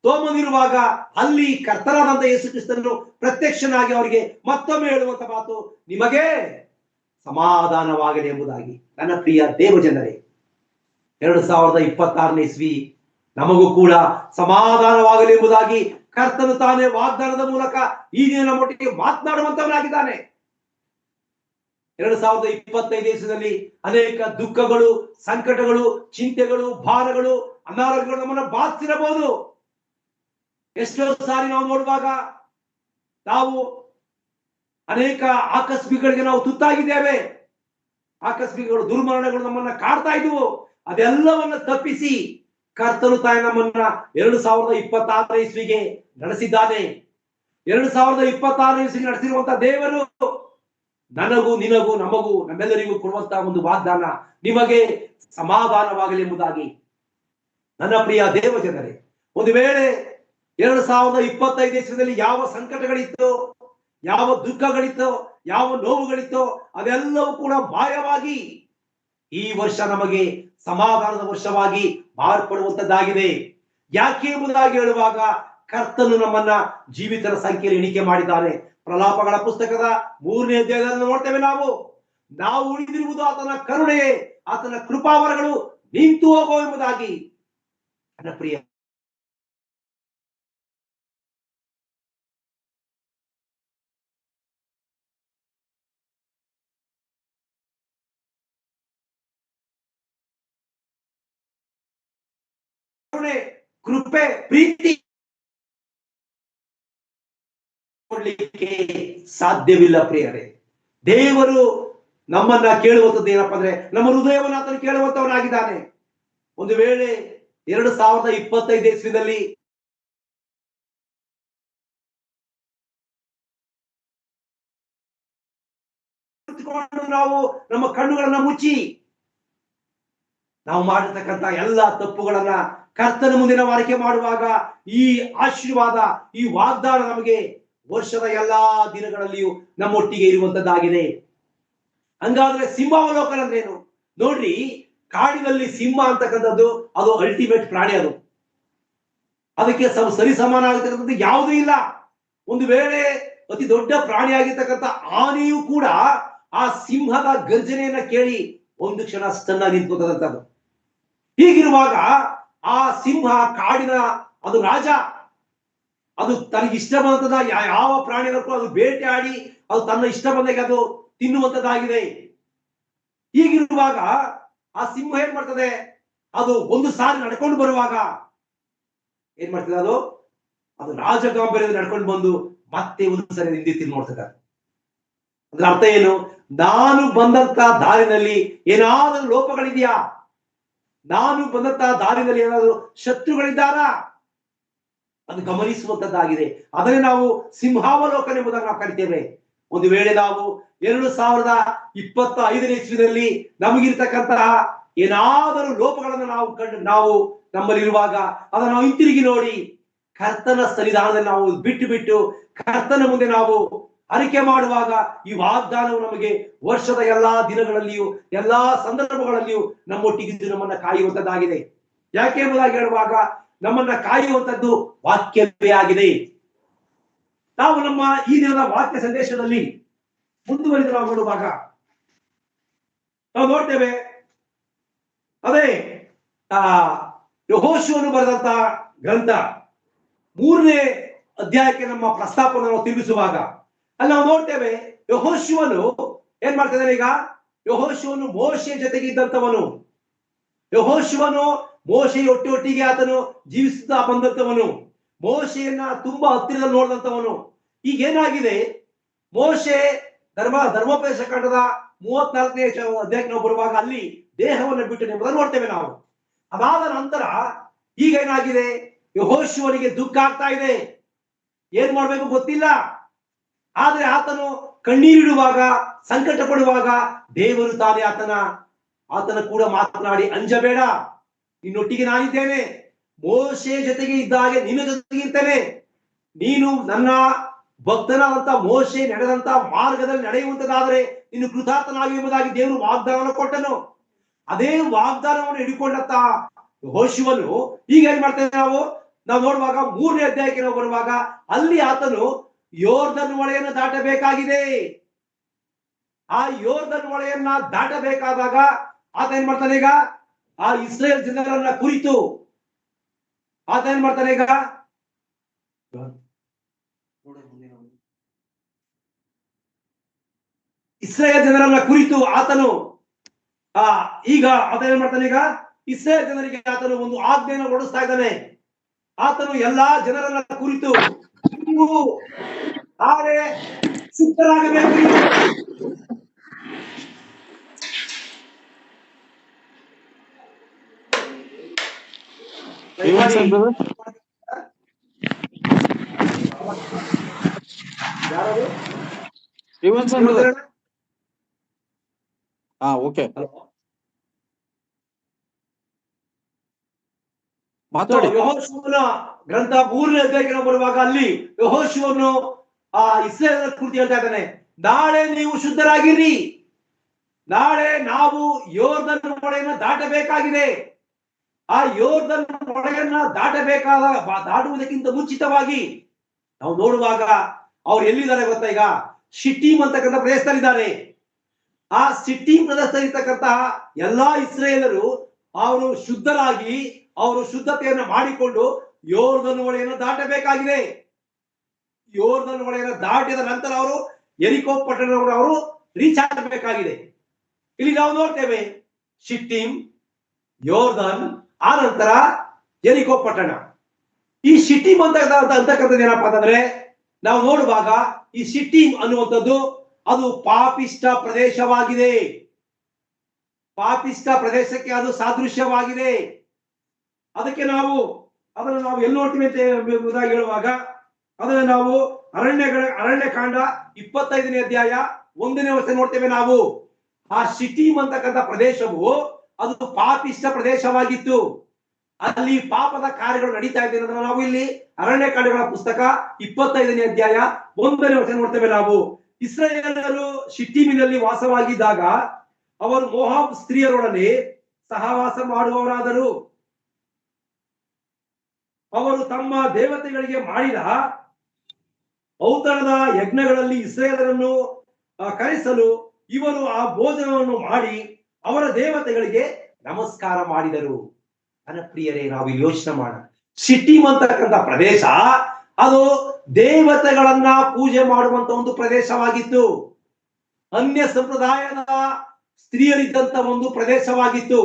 ತೋಮನಿರುವಾಗ ಅಲ್ಲಿ ಕರ್ತನಾದಂತ ಯೇಸು ಕ್ರಿಸ್ತನು ಪ್ರತ್ಯಕ್ಷನಾಗಿ ಅವರಿಗೆ ಮತ್ತೊಮ್ಮೆ ಹೇಳುವಂತ ಮಾತು, ನಿಮಗೆ ಸಮಾಧಾನವಾಗಲಿ ಎಂಬುದಾಗಿ. ನನ್ನ ಪ್ರಿಯ ದೇವಜನರೇ, 2026ನೇ ಇಸ್ವಿ ನಮಗೂ ಕೂಡ ಸಮಾಧಾನವಾಗಲಿ ಎಂಬುದಾಗಿ ಕರ್ತನು ತಾನೇ ವಾಗ್ದಾನದ ಮೂಲಕ ಈ ದಿನ ನಮ್ಮೊಟ್ಟಿಗೆ ಮಾತನಾಡುವಂತವನಾಗಿದ್ದಾನೆ. 2025 ದೇಶದಲ್ಲಿ ಅನೇಕ ದುಃಖಗಳು, ಸಂಕಟಗಳು, ಚಿಂತೆಗಳು, ಭಾರಗಳು, ಅನಾರೋಗ್ಯಗಳು ನಮ್ಮನ್ನು ಬಾಧಿಸಿರಬಹುದು. ಎಷ್ಟೋ ಸಾರಿ ನಾವು ನೋಡುವಾಗ ನಾವು ಅನೇಕ ಆಕಸ್ಮಿಕಗಳಿಗೆ ನಾವು ತುತ್ತಾಗಿದ್ದೇವೆ. ಆಕಸ್ಮಿಕಗಳು, ದುರ್ಮರಣಗಳು ನಮ್ಮನ್ನ ಕಾಡ್ತಾ ಇದ್ವು. ಅದೆಲ್ಲವನ್ನ ತಪ್ಪಿಸಿ ಕರ್ತನು ತಾಯಿ ನಮ್ಮನ್ನ 2026 ಇಸ್ವಿಗೆ ನಡೆಸಿದ್ದಾನೆ. 2026 ಇಸ್ವಿಗೆ ನಡೆಸಿರುವಂತಹ ದೇವರು ನನಗೂ, ನಿನಗೂ, ನಮಗೂ, ನಮ್ಮೆಲ್ಲರಿಗೂ ಕೊಡುವಂತಹ ಒಂದು ವಾಗ್ದಾನ, ನಿಮಗೆ ಸಮಾಧಾನವಾಗಲಿ ಎಂಬುದಾಗಿ. ನನ್ನ ಪ್ರಿಯ ದೇವ ಜನರೇ, ಒಂದು ವೇಳೆ 2025 ಇಸ್ವಿಯಲ್ಲಿ ಯಾವ ಸಂಕಟಗಳಿತ್ತು, ಯಾವ ದುಃಖಗಳಿತ್ತು, ಯಾವ ನೋವುಗಳಿತ್ತು, ಅದೆಲ್ಲವೂ ಕೂಡ ಮಾಯವಾಗಿ ಈ ವರ್ಷ ನಮಗೆ ಸಮಾಧಾನದ ವರ್ಷವಾಗಿ ಮಾರ್ಪಡುವಂತದ್ದಾಗಿದೆ. ಯಾಕೆ ಎಂಬುದಾಗಿ ಹೇಳುವಾಗ ಕರ್ತನು ನಮ್ಮನ್ನ ಜೀವಿತರ ಸಂಖ್ಯೆಯಲ್ಲಿ ಎಣಿಕೆ ಮಾಡಿದ್ದಾನೆ. ಪ್ರಲಾಪಗಳ ಪುಸ್ತಕದ 3ನೇ ಅಧ್ಯಾಯದಲ್ಲಿ ನೋಡ್ತೇವೆ ನಾವು ಉಳಿದಿರುವುದು ಆತನ ಕರುಣೆಯೇ, ಆತನ ಕೃಪಾವರಗಳು ನಿಂತು ಹೋಗೋ ಎಂಬುದಾಗಿ. ನನ್ನ ಪ್ರಿಯ ಕೃಪೆ, ಪ್ರೀತಿ ಕೊಡ್ಲಿಕ್ಕೆ ಸಾಧ್ಯವಿಲ್ಲ ಪ್ರಿಯರೇ. ದೇವರು ನಮ್ಮನ್ನ ಕೇಳುವಂತದ್ದು ಏನಪ್ಪಾ ಅಂದ್ರೆ, ನಮ್ಮ ಹೃದಯವನ್ನು ಆತನು ಕೇಳುವಂತವನಾಗಿದ್ದಾನೆ. ಒಂದು ವೇಳೆ 2025 ಇಸ್ವಿದಲ್ಲಿ ನಾವು ನಮ್ಮ ಕಣ್ಣುಗಳನ್ನ ಮುಚ್ಚಿ ನಾವು ಮಾಡಿರ್ತಕ್ಕಂಥ ಎಲ್ಲಾ ತಪ್ಪುಗಳನ್ನ ಕರ್ತನ ಮುಂದೆ ನಾವು ಆರೈಕೆ ಮಾಡುವಾಗ ಈ ಆಶೀರ್ವಾದ, ಈ ವಾಗ್ದಾನ ನಮಗೆ ವರ್ಷದ ಎಲ್ಲಾ ದಿನಗಳಲ್ಲಿಯೂ ನಮ್ಮೊಟ್ಟಿಗೆ ಇರುವಂತದ್ದಾಗಿದೆ. ಹಂಗಾದ್ರೆ ಸಿಂಹಾವಲೋಕನ ಅಂದ್ರೆ ಏನು ನೋಡ್ರಿ. ಕಾಡಿನಲ್ಲಿ ಸಿಂಹ ಅಂತಕ್ಕಂಥದ್ದು ಅದು ಅಲ್ಟಿಮೇಟ್ ಪ್ರಾಣಿ. ಅದಕ್ಕೆ ಸರಿ ಸಮಾನ ಆಗಿರ್ತಕ್ಕಂಥದ್ದು ಯಾವುದೂ ಇಲ್ಲ. ಒಂದು ವೇಳೆ ಅತಿ ದೊಡ್ಡ ಪ್ರಾಣಿ ಆಗಿರ್ತಕ್ಕಂಥ ಆನೆಯೂ ಕೂಡ ಆ ಸಿಂಹದ ಗರ್ಜನೆಯನ್ನ ಕೇಳಿ ಒಂದು ಕ್ಷಣ ಚೆನ್ನಾಗಿ ನಿಂತ್ಕೋತದಂಥದ್ದು. ಹೀಗಿರುವಾಗ ಆ ಸಿಂಹ ಕಾಡಿನ ಅದು ರಾಜ, ಅದು ತನಗೆ ಇಷ್ಟ ಬಂದದ ಯಾವ ಪ್ರಾಣಿಗಳಿಗೂ ಅದು ಬೇಟೆಯಾಡಿ ಅದು ತನ್ನ ಇಷ್ಟ ಬಂದಾಗ ಅದು ತಿನ್ನುವಂತದ್ದಾಗಿದೆ. ಹೀಗಿರುವಾಗ ಆ ಸಿಂಹ ಏನ್ ಮಾಡ್ತದೆ, ಅದು ಒಂದು ಸಾರಿ ನಡ್ಕೊಂಡು ಬರುವಾಗ ಏನ್ ಮಾಡ್ತದೆ, ಅದು ರಾಜಗಾಂಭೀರ್ಯದಲ್ಲಿ ನಡ್ಕೊಂಡು ಬಂದು ಮತ್ತೆ ಒಂದು ಸಾರಿ ಹಿಂದೆ ತಿಂದು ನೋಡ್ತದೆ. ಅದ್ರ ಅರ್ಥ ಏನು? ನಾನು ಬಂದಂತ ದಾರಿನಲ್ಲಿ ಏನಾದರೂ ಲೋಪಗಳಿದೆಯಾ, ನಾನು ಬಂದಂತಹ ದಾರಿನಲ್ಲಿ ಏನಾದರೂ ಶತ್ರುಗಳಿದ್ದಾರಾ, ಅದು ಗಮನಿಸುವಂತದ್ದಾಗಿದೆ. ಅದನ್ನೇ ನಾವು ಸಿಂಹಾವಲೋಕನ ಎಂಬುದಾಗಿ ನಾವು ಕರಿತೇವೆ. ಒಂದು ವೇಳೆ ನಾವು 2025 ಇಸ್ವಿನಲ್ಲಿ ನಮಗಿರ್ತಕ್ಕಂತಹ ಏನಾದರೂ ಲೋಪಗಳನ್ನು ನಾವು ನಮ್ಮಲ್ಲಿರುವಾಗ ಅದನ್ನು ನಾವು ಹಿಂತಿರುಗಿ ನೋಡಿ ಕರ್ತನ ಸನ್ನಿಧಾನದಲ್ಲಿ ನಾವು ಬಿಟ್ಟು ಕರ್ತನ ಮುಂದೆ ನಾವು ಅರಿಕೆ ಮಾಡುವಾಗ ಈ ವಾಗ್ದಾನವು ನಮಗೆ ವರ್ಷದ ಎಲ್ಲಾ ದಿನಗಳಲ್ಲಿಯೂ ಎಲ್ಲಾ ಸಂದರ್ಭಗಳಲ್ಲಿಯೂ ನಮ್ಮೊಟ್ಟಿಗಿದ್ದು ನಮ್ಮನ್ನ ಕಾಯುವಂತದ್ದಾಗಿದೆ. ಯಾಕೆ ಎಂಬುದಾಗಿ ಹೇಳುವಾಗ ನಮ್ಮನ್ನ ಕಾಯುವಂತದ್ದು ವಾಕ್ಯವೇ ಆಗಿದೆ. ನಾವು ನಮ್ಮ ಈ ದಿನದ ವಾಕ್ಯ ಸಂದೇಶದಲ್ಲಿ ಮುಂದುವರಿದು ನಾವು ನೋಡುವಾಗ ನಾವು ನೋಡ್ತೇವೆ, ಅದೇ ಯೆಹೋಶುವನು ಬರೆದಂತ ಗ್ರಂಥ 3ನೇ ಅಧ್ಯಾಯಕ್ಕೆ ನಮ್ಮ ಪ್ರಸ್ತಾಪವನ್ನು ನಾವು ತಿರುಗಿಸುವಾಗ ಅಲ್ಲಿ ನಾವು ನೋಡ್ತೇವೆ, ಯೆಹೋಶುವನು ಏನ್ ಮಾಡ್ತಿದ್ದಾನೆ. ಈಗ ಯೆಹೋಶುವನು ಮೋಶೆಯ ಜೊತೆಗೆ ಇದ್ದಂತವನು, ಯೆಹೋಶುವನು ಮೋಶೆಯ ಒಟ್ಟಿಗೆ ಆತನು ಜೀವಿಸುತ್ತಾ ಬಂದಂತವನು, ಮೋಶೆಯನ್ನ ತುಂಬಾ ಹತ್ತಿರದಲ್ಲಿ ನೋಡಿದಂತವನು. ಈಗ ಏನಾಗಿದೆ, ಮೋಶೆ ಧರ್ಮೋಪದೇಶ ಕಾಂಡದ 34ನೇ ಅಧ್ಯಾಯಕ್ಕೆ ನಾವು ಬರುವಾಗ ಅಲ್ಲಿ ದೇಹವನ್ನು ಬಿಟ್ಟು ಎಂಬುದನ್ನು ನೋಡ್ತೇವೆ ನಾವು. ಅದಾದ ನಂತರ ಈಗ ಏನಾಗಿದೆ, ಯೆಹೋಶುವನಿಗೆ ದುಃಖ ಆಗ್ತಾ ಇದೆ, ಏನ್ ಮಾಡ್ಬೇಕು ಗೊತ್ತಿಲ್ಲ. ಆದ್ರೆ ಆತನು ಕಣ್ಣೀರಿಡುವಾಗ, ಸಂಕಟ ಪಡುವಾಗ ದೇವರು ತಾನೇ ಆತನ ಕೂಡ ಮಾತನಾಡಿ, ಅಂಜಬೇಡ, ನಿನ್ನೊಟ್ಟಿಗೆ ನಾನಿದ್ದೇನೆ, ಮೋಶೆ ಜೊತೆಗೆ ಇದ್ದ ಹಾಗೆ ನಿನ್ನ ಜೊತೆಗೆ ಇರ್ತೇನೆ, ನೀನು ನನ್ನ ಭಕ್ತನಾದಂತ ಮೋಶೆ ನಡೆದಂತ ಮಾರ್ಗದಲ್ಲಿ ನಡೆಯುವಂತದಾದರೆ ನೀನು ಕೃತಾರ್ಥನಾಗಿ ಎಂಬುದಾಗಿ ದೇವರು ವಾಗ್ದಾನವನ್ನು ಕೊಟ್ಟನು. ಅದೇ ವಾಗ್ದಾನವನ್ನು ಹಿಡಿಕೊಂಡಂತ ಯೆಹೋಶುವನು ಈಗ ಏನ್ ಮಾಡ್ತೇವೆ ನಾವು ನೋಡುವಾಗ 3ನೇ ಅಧ್ಯಾಯಕ್ಕೆ ನಾವು ಬರುವಾಗ ಅಲ್ಲಿ ಆತನು ಯೋರ್ದನ್ ಹೊಳೆಯನ್ನು ದಾಟಬೇಕಾಗಿದೆ. ಆ ಯೋರ್ದನ್ ಹೊಳೆಯನ್ನ ದಾಟಬೇಕಾದಾಗ ಆತ ಏನ್ ಮಾಡ್ತಾನೆ, ಈಗ ಆ ಇಸ್ರೇಲ್ ಜನರನ್ನ ಕುರಿತು ಆತ ಏನ್ ಮಾಡ್ತಾನೆ, ಈಗ ಇಸ್ರೇಲ್ ಜನರನ್ನ ಕುರಿತು ಆತನು ಈಗ ಆತ ಏನ್ ಮಾಡ್ತಾನೆ, ಈಗ ಇಸ್ರೇಲ್ ಜನರಿಗೆ ಆತನು ಒಂದು ಆಜ್ಞೆಯನ್ನು ಹೊರಡಿಸ್ತಾ ಇದ್ದಾನೆ. ಆತನು ಎಲ್ಲಾ ಜನರನ್ನ ಕುರಿತು ನೀವು ನಾಳೆ ಸಿದ್ಧರಾಗಬೇಕು. ಓಕೆ, ಮಾತಾಡಿ. ಯೆಹೋಶುವನ ಗ್ರಂಥ 3ನೇ ಅಧ್ಯಾಯಕ್ಕೆ ನಾವು ಬರುವಾಗ ಅಲ್ಲಿ ಯೆಹೋಶುವನು ಇಸ್ರೇಲ್ ಕುರಿತು ಹೇಳ್ತಾ ಇದ್ದಾನೆ, ನಾಳೆ ನೀವು ಶುದ್ಧರಾಗಿರಿ, ನಾಳೆ ನಾವು ಯೋರ್ದನ್ ಹೊಳೆಯನ್ನ ದಾಟಬೇಕಾಗಿದೆ. ಆ ಯೋರ್ದನ್ ಹೊಳೆಯನ್ನ ದಾಟುವುದಕ್ಕಿಂತ ಮುಂಚಿತವಾಗಿ ನಾವು ನೋಡುವಾಗ ಅವ್ರು ಎಲ್ಲಿದ್ದಾರೆ ಗೊತ್ತಾ, ಈಗ ಶಿಟ್ಟೀಮ್ ಅಂತಕ್ಕಂಥ ಪ್ರದೇಶದಲ್ಲಿದ್ದಾರೆ. ಆ ಶಿಟ್ಟೀಮ್ ಪ್ರದೇಶದಲ್ಲಿ ಇರ್ತಕ್ಕಂತಹ ಎಲ್ಲಾ ಇಸ್ರೇಲರು ಅವರು ಶುದ್ಧರಾಗಿ ಅವರು ಶುದ್ಧತೆಯನ್ನು ಮಾಡಿಕೊಂಡು ಯೋರ್ದನ್ ಹೊಳೆಯನ್ನು ದಾಟಬೇಕಾಗಿದೆ. ಯೋರ್ದನ್ ಹೊಳೆಯನ್ನು ದಾಟಿದ ನಂತರ ಅವರು ಯೆರಿಕೋ ಪಟ್ಟಣವನ್ನು ಅವರು ರೀಚ್ ಆಗಬೇಕಾಗಿದೆ. ಇಲ್ಲಿ ನಾವು ನೋಡ್ತೇವೆ ಶಿಟ್ಟೀಮ್, ಯೋರ್ದನ್, ಆ ನಂತರ ಯೆರಿಕೋ ಪಟ್ಟಣ. ಈ ಶಿಟ್ಟೀಮ್ ಅಂತಕ್ಕಂಥದ್ದು ಏನಪ್ಪಾ ಅಂತಂದ್ರೆ ನಾವು ನೋಡುವಾಗ ಈ ಶಿಟ್ಟೀಮ್ ಅನ್ನುವಂಥದ್ದು ಅದು ಪಾಪಿಷ್ಟ ಪ್ರದೇಶವಾಗಿದೆ. ಪಾಪಿಷ್ಟ ಪ್ರದೇಶಕ್ಕೆ ಅದು ಸಾದೃಶ್ಯವಾಗಿದೆ. ಅದಕ್ಕೆ ನಾವು ಅದನ್ನು ನಾವು ಎಲ್ಲಿ ನೋಡ್ತೀವಿ ಅಂತ ಎಂಬುದಾಗಿ ಹೇಳುವಾಗ ಅದನ್ನು ನಾವು ಅರಣ್ಯಕಾಂಡ 25ನೇ ಅಧ್ಯಾಯ 1ನೇ ವಚನ ನೋಡ್ತೇವೆ ನಾವು. ಆ ಶಿಟೀಮ್ ಅಂತಕ್ಕಂಥ ಪ್ರದೇಶವು ಅದು ಪಾಪಿಷ್ಟ ಪ್ರದೇಶವಾಗಿತ್ತು. ಅಲ್ಲಿ ಪಾಪದ ಕಾರ್ಯಗಳು ನಡೀತಾ ಇದೆ ಅನ್ನೋದನ್ನ ನಾವು ಇಲ್ಲಿ ಅರಣ್ಯಕಾಂಡಗಳ ಪುಸ್ತಕ 25ನೇ ಅಧ್ಯಾಯ 1ನೇ ವಚನ ನೋಡ್ತೇವೆ ನಾವು. ಇಸ್ರಾಯೇಲರು ಶಿಟ್ಟೀಮಿನಲ್ಲಿ ವಾಸವಾಗಿದ್ದಾಗ ಅವರು ಮೋಹಾಬ್ ಸ್ತ್ರೀಯರೊಡನೆ ಸಹವಾಸ ಮಾಡುವವರಾದರು. ಅವರು ತಮ್ಮ ದೇವತೆಗಳಿಗೆ ಮಾಡಿದ ಔತಣದ ಯಜ್ಞಗಳಲ್ಲಿ ಇಸ್ರಾಯೇಲರನ್ನು ಕರೆಸಲು ಇವರು ಆ ಭೋಜನವನ್ನು ಮಾಡಿ ಅವರ ದೇವತೆಗಳಿಗೆ ನಮಸ್ಕಾರ ಮಾಡಿದರು. ನನ್ನ ಪ್ರಿಯರೇ, ನಾವು ಇಲ್ಲಿ ಯೋಚನೆ ಮಾಡೋಣ. ಶಿಟ್ಟೀಮ್ ಅಂತಕ್ಕಂಥ ಪ್ರದೇಶ ಅದು ದೇವತೆಗಳನ್ನ ಪೂಜೆ ಮಾಡುವಂತ ಒಂದು ಪ್ರದೇಶವಾಗಿತ್ತು. ಅನ್ಯ ಸಂಪ್ರದಾಯದ ಸ್ತ್ರೀಯರಿದ್ದಂತ ಒಂದು ಪ್ರದೇಶವಾಗಿತ್ತು.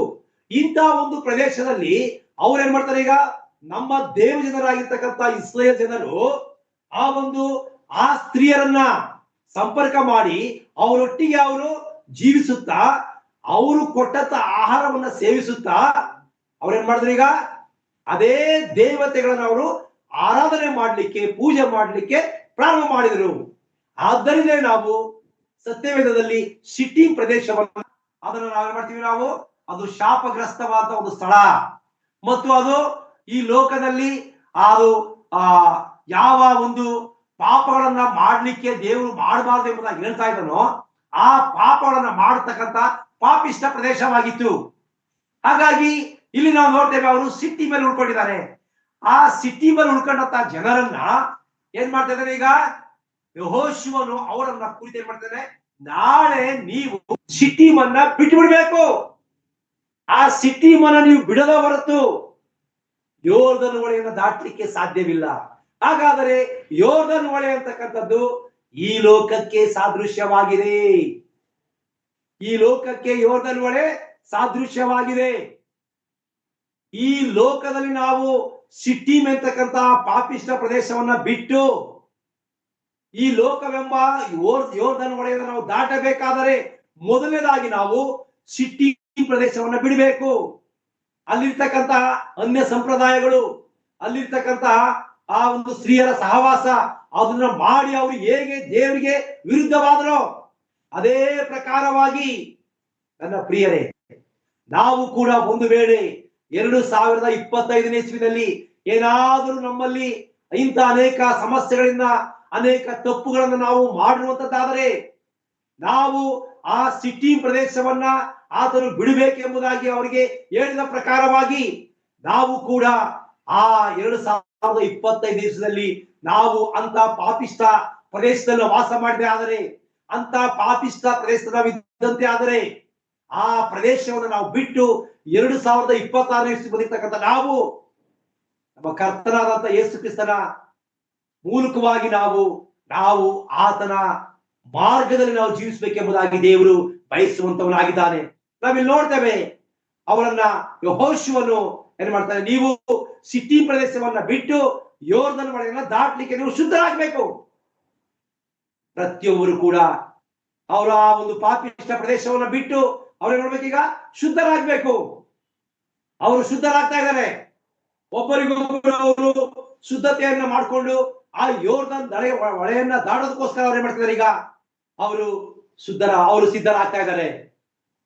ಇಂಥ ಒಂದು ಪ್ರದೇಶದಲ್ಲಿ ಅವ್ರೇನ್ ಮಾಡ್ತಾರೆ, ಈಗ ನಮ್ಮ ದೇವ ಜನರಾಗಿರ್ತಕ್ಕಂಥ ಇಸ್ರಾಯೇಲ್ ಜನರು ಆ ಸ್ತ್ರೀಯರನ್ನ ಸಂಪರ್ಕ ಮಾಡಿ ಅವರೊಟ್ಟಿಗೆ ಅವರು ಜೀವಿಸುತ್ತಾ ಅವರು ಕೊಟ್ಟಂತ ಆಹಾರವನ್ನ ಸೇವಿಸುತ್ತಾ ಅವ್ರೇನ್ ಮಾಡಿದ್ರು, ಈಗ ಅದೇ ದೇವತೆಗಳನ್ನ ಅವರು ಆರಾಧನೆ ಮಾಡ್ಲಿಕ್ಕೆ ಪೂಜೆ ಮಾಡ್ಲಿಕ್ಕೆ ಪ್ರಾರಂಭ ಮಾಡಿದರು. ಆದ್ದರಿಂದ ನಾವು ಸತ್ಯವೇದದಲ್ಲಿ ಶಿಟ್ಟೀಮ್ ಪ್ರದೇಶವನ್ನ ಅದನ್ನು ನಾವು ಮಾಡ್ತೀವಿ, ನಾವು ಅದು ಶಾಪಗ್ರಸ್ತವಾದ ಒಂದು ಸ್ಥಳ ಮತ್ತು ಅದು ಈ ಲೋಕದಲ್ಲಿ ಅದು ಯಾವ ಒಂದು ಪಾಪಗಳನ್ನ ಮಾಡ್ಲಿಕ್ಕೆ ದೇವರು ಮಾಡಬಾರ್ದು ಎಂಬುದಾಗಿ ಹೇಳ್ತಾ ಇದ್ದನೋ ಆ ಪಾಪಗಳನ್ನ ಮಾಡತಕ್ಕಂತ ಪಾಪಿಷ್ಟ ಪ್ರದೇಶವಾಗಿತ್ತು. ಹಾಗಾಗಿ ಇಲ್ಲಿ ನಾವು ನೋಡ್ತೇವೆ, ಅವರು ಸಿಟಿ ಮೇಲೆ ಉಳ್ಕೊಂಡಿದ್ದಾರೆ. ಆ ಸಿಟಿ ಮೇಲೆ ಉಳ್ಕೊಂಡಂತ ಜನರನ್ನ ಏನ್ ಮಾಡ್ತಾ ಇದ್ದಾರೆ, ಈಗ ಯೆಹೋಶುವನು ಅವರನ್ನ ಕುರಿತು ಏನ್ ಮಾಡ್ತಾನೆ, ನಾಳೆ ನೀವು ಸಿಟಿಮನ್ನ ಬಿಟ್ಟು ಬಿಡ್ಬೇಕು. ಆ ಸಿಟಿಮನ್ನ ನೀವು ಬಿಡದ ಹೊರತು ಯೋರ್ದನ್ ಹೊಳೆಯನ್ನು ದಾಟಲಿಕ್ಕೆ ಸಾಧ್ಯವಿಲ್ಲ. ಹಾಗಾದರೆ ಯೋರ್ದನ್ ಹೊಳೆ ಅಂತಕ್ಕಂಥದ್ದು ಈ ಲೋಕಕ್ಕೆ ಸಾದೃಶ್ಯವಾಗಿದೆ. ಈ ಲೋಕಕ್ಕೆ ಯೋರ್ದನ್ ಹೊಳೆ ಸಾದೃಶ್ಯವಾಗಿದೆ. ಈ ಲೋಕದಲ್ಲಿ ನಾವು ಶಿಟ್ಟೀಮ್ ಅಂತಕ್ಕಂಥ ಪಾಪಿಷ್ಟ ಪ್ರದೇಶವನ್ನ ಬಿಟ್ಟು ಈ ಲೋಕವೆಂಬ ಯೋರ್ದನ್ ಹೊಳೆಯನ್ನು ನಾವು ದಾಟಬೇಕಾದರೆ ಮೊದಲನೇದಾಗಿ ನಾವು ಶಿಟ್ಟೀಮ್ ಪ್ರದೇಶವನ್ನ ಬಿಡಬೇಕು. ಅಲ್ಲಿರ್ತಕ್ಕಂಥ ಅನ್ಯ ಸಂಪ್ರದಾಯಗಳು, ಅಲ್ಲಿರ್ತಕ್ಕಂಥ ಆ ಒಂದು ಸ್ತ್ರೀಯರ ಸಹವಾಸ, ಅದನ್ನ ಮಾಡಿ ಅವರು ಹೇಗೆ ದೇವರಿಗೆ ವಿರುದ್ಧವಾದರೋ ಅದೇ ಪ್ರಕಾರವಾಗಿ ನನ್ನ ಪ್ರಿಯರೇ, ನಾವು ಕೂಡ ಒಂದು ವೇಳೆ 2025ನೇ ಇಸ್ವಿನಲ್ಲಿ ಏನಾದರೂ ನಮ್ಮಲ್ಲಿ ಇಂಥ ಅನೇಕ ಸಮಸ್ಯೆಗಳಿಂದ ಅನೇಕ ತಪ್ಪುಗಳನ್ನು ನಾವು ಮಾಡಿರುವಂತದ್ದಾದರೆ ನಾವು ಆ ಸಿಟ್ಟೀಮ್ ಪ್ರದೇಶವನ್ನ ಆತನು ಬಿಡಬೇಕೆಂಬುದಾಗಿ ಅವರಿಗೆ ಹೇಳಿದ ಪ್ರಕಾರವಾಗಿ ನಾವು ಕೂಡ ಆ 2025 ದಿವಸದಲ್ಲಿ ನಾವು ಅಂತ ಪಾಪಿಷ್ಟ ಪ್ರದೇಶದಲ್ಲಿ ವಾಸ ಮಾಡಿದೆ ಆದರೆ, ಅಂತ ಪಾಪಿಷ್ಟ ಪ್ರದೇಶದಲ್ಲಿ ಇದ್ದಂತೆ ಆದರೆ ಆ ಪ್ರದೇಶವನ್ನು ನಾವು ಬಿಟ್ಟು 2026ನೇ ಇಸ್ವಿ ಬಂದಿರ್ತಕ್ಕಂಥ ನಾವು ನಮ್ಮ ಕರ್ತನಾದಂತ ಯೇಸು ಕ್ರಿಸ್ತನ ಮೂಲಕವಾಗಿ ನಾವು ಆತನ ಮಾರ್ಗದಲ್ಲಿ ನಾವು ಜೀವಿಸಬೇಕೆಂಬುದಾಗಿ ದೇವರು ಬಯಸುವಂತವನಾಗಿದ್ದಾನೆ. ನಾವಿಲ್ಲಿ ನೋಡ್ತೇವೆ, ಅವರನ್ನ ಯೆಹೋಶುವನು ಏನ್ ಮಾಡ್ತಾನೆ, ನೀವು ಶಿಟ್ಟೀಮ್ ಪ್ರದೇಶವನ್ನ ಬಿಟ್ಟು ಯೋರ್ದನ್ ಹೊಳೆಯನ್ನ ದಾಟ್ಲಿಕ್ಕೆ ನೀವು ಶುದ್ಧರಾಗಬೇಕು. ಪ್ರತಿಯೊಬ್ಬರು ಕೂಡ ಅವರ ಆ ಒಂದು ಪಾಪಿಷ್ಟ ಪ್ರದೇಶವನ್ನ ಬಿಟ್ಟು ಅವ್ರೇನ್ ನೋಡ್ಬೇಕೀಗ ಶುದ್ಧರಾಗಬೇಕು. ಅವರು ಶುದ್ಧರಾಗ್ತಾ ಇದ್ದಾರೆ. ಒಬ್ಬರಿಗೊಬ್ಬರು ಅವರು ಶುದ್ಧತೆಯನ್ನ ಮಾಡಿಕೊಂಡು ಆ ಯೋರ್ದನ್ ಹೊಳೆಯನ್ನ ದಾಡೋದಕ್ಕೋಸ್ಕರ ಅವ್ರು ಏನ್ ಮಾಡ್ತಿದ್ದಾರೆ, ಈಗ ಅವರು ಸಿದ್ಧರಾಗ್ತಾ ಇದ್ದಾರೆ.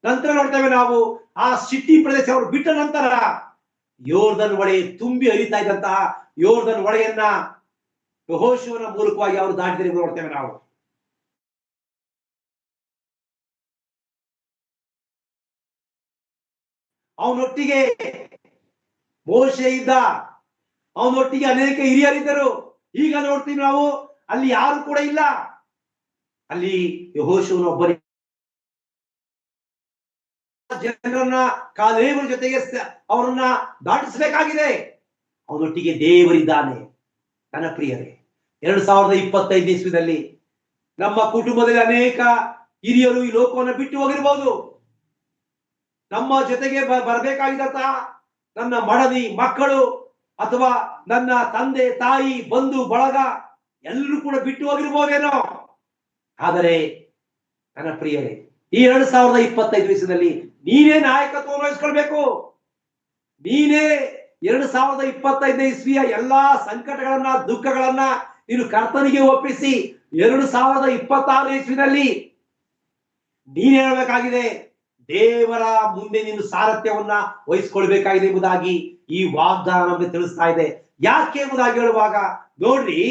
ನಂತರ ನೋಡ್ತೇವೆ ನಾವು ಆ ಶಿಟ್ಟೀಮ್ ಪ್ರದೇಶ ಅವರು ಬಿಟ್ಟ ನಂತರ ಯೋರ್ದನ್ ಹೊಳೆ ತುಂಬಿ ಹರಿತಾ ಇದ್ದಂತಹ ಯೋರ್ದನ್ ಹೊಳೆಯನ್ನ ಯೆಹೋಶುವನ ಮೂಲಕವಾಗಿ ಅವರು ದಾಟಿದರೆ ನೋಡ್ತೇವೆ ನಾವು. ಅವನೊಟ್ಟಿಗೆ ಮೋಶೆ ಇದ್ದ, ಅವನೊಟ್ಟಿಗೆ ಅನೇಕ ಹಿರಿಯರಿದ್ದರು. ಈಗ ನೋಡ್ತೀವಿ ನಾವು ಅಲ್ಲಿ ಯಾರು ಕೂಡ ಇಲ್ಲ. ಅಲ್ಲಿ ಯೆಹೋಶುವನ ಒಬ್ಬರಿ ಜನರನ್ನ ಕಾಲೇವರ ಜೊತೆಗೆ ಅವರನ್ನ ದಾಟಿಸಬೇಕಾಗಿದೆ. ಅವನೊಟ್ಟಿಗೆ ದೇವರಿದ್ದಾನೆ. ನನ್ನ ಪ್ರಿಯರೇ, 2025 ಇಸ್ವಿದಲ್ಲಿ ನಮ್ಮ ಕುಟುಂಬದಲ್ಲಿ ಅನೇಕ ಹಿರಿಯರು ಈ ಲೋಕವನ್ನು ಬಿಟ್ಟು ಹೋಗಿರ್ಬೋದು. ನಮ್ಮ ಜೊತೆಗೆ ಬರಬೇಕಾಗಿದ್ದಂತ ನನ್ನ ಮಡದಿ ಮಕ್ಕಳು ಅಥವಾ ನನ್ನ ತಂದೆ ತಾಯಿ ಬಂಧು ಬಳಗ ಎಲ್ಲರೂ ಕೂಡ ಬಿಟ್ಟು ಹೋಗಿರ್ಬೋದೇನೋ. ಆದರೆ ನನ್ನ ಪ್ರಿಯರೇ, ಈ 2025 ಇಸ್ವಿಯಲ್ಲಿ ನೀನೇ ನಾಯಕತ್ವ ವಹಿಸ್ಕೊಳ್ಬೇಕು. ನೀನೇ 2025ನೇ ಇಸ್ವಿಯ ಎಲ್ಲಾ ಸಂಕಟಗಳನ್ನ, ದುಃಖಗಳನ್ನ ನೀನು ಕರ್ತನಿಗೆ ಒಪ್ಪಿಸಿ 2026 ಇಸ್ವಿನಲ್ಲಿ ನೀನ್ ಹೇಳಬೇಕಾಗಿದೆ, ದೇವರ ಮುಂದೆ ನೀನು ಸಾರಥ್ಯವನ್ನ ವಹಿಸ್ಕೊಳ್ಬೇಕಾಗಿದೆ ಎಂಬುದಾಗಿ ಈ ವಾಗ್ದಾನ ನಮಗೆ ತಿಳಿಸ್ತಾ ಇದೆ. ಯಾಕೆ ಎಂಬುದಾಗಿ ಹೇಳುವಾಗ ನೋಡ್ರಿ,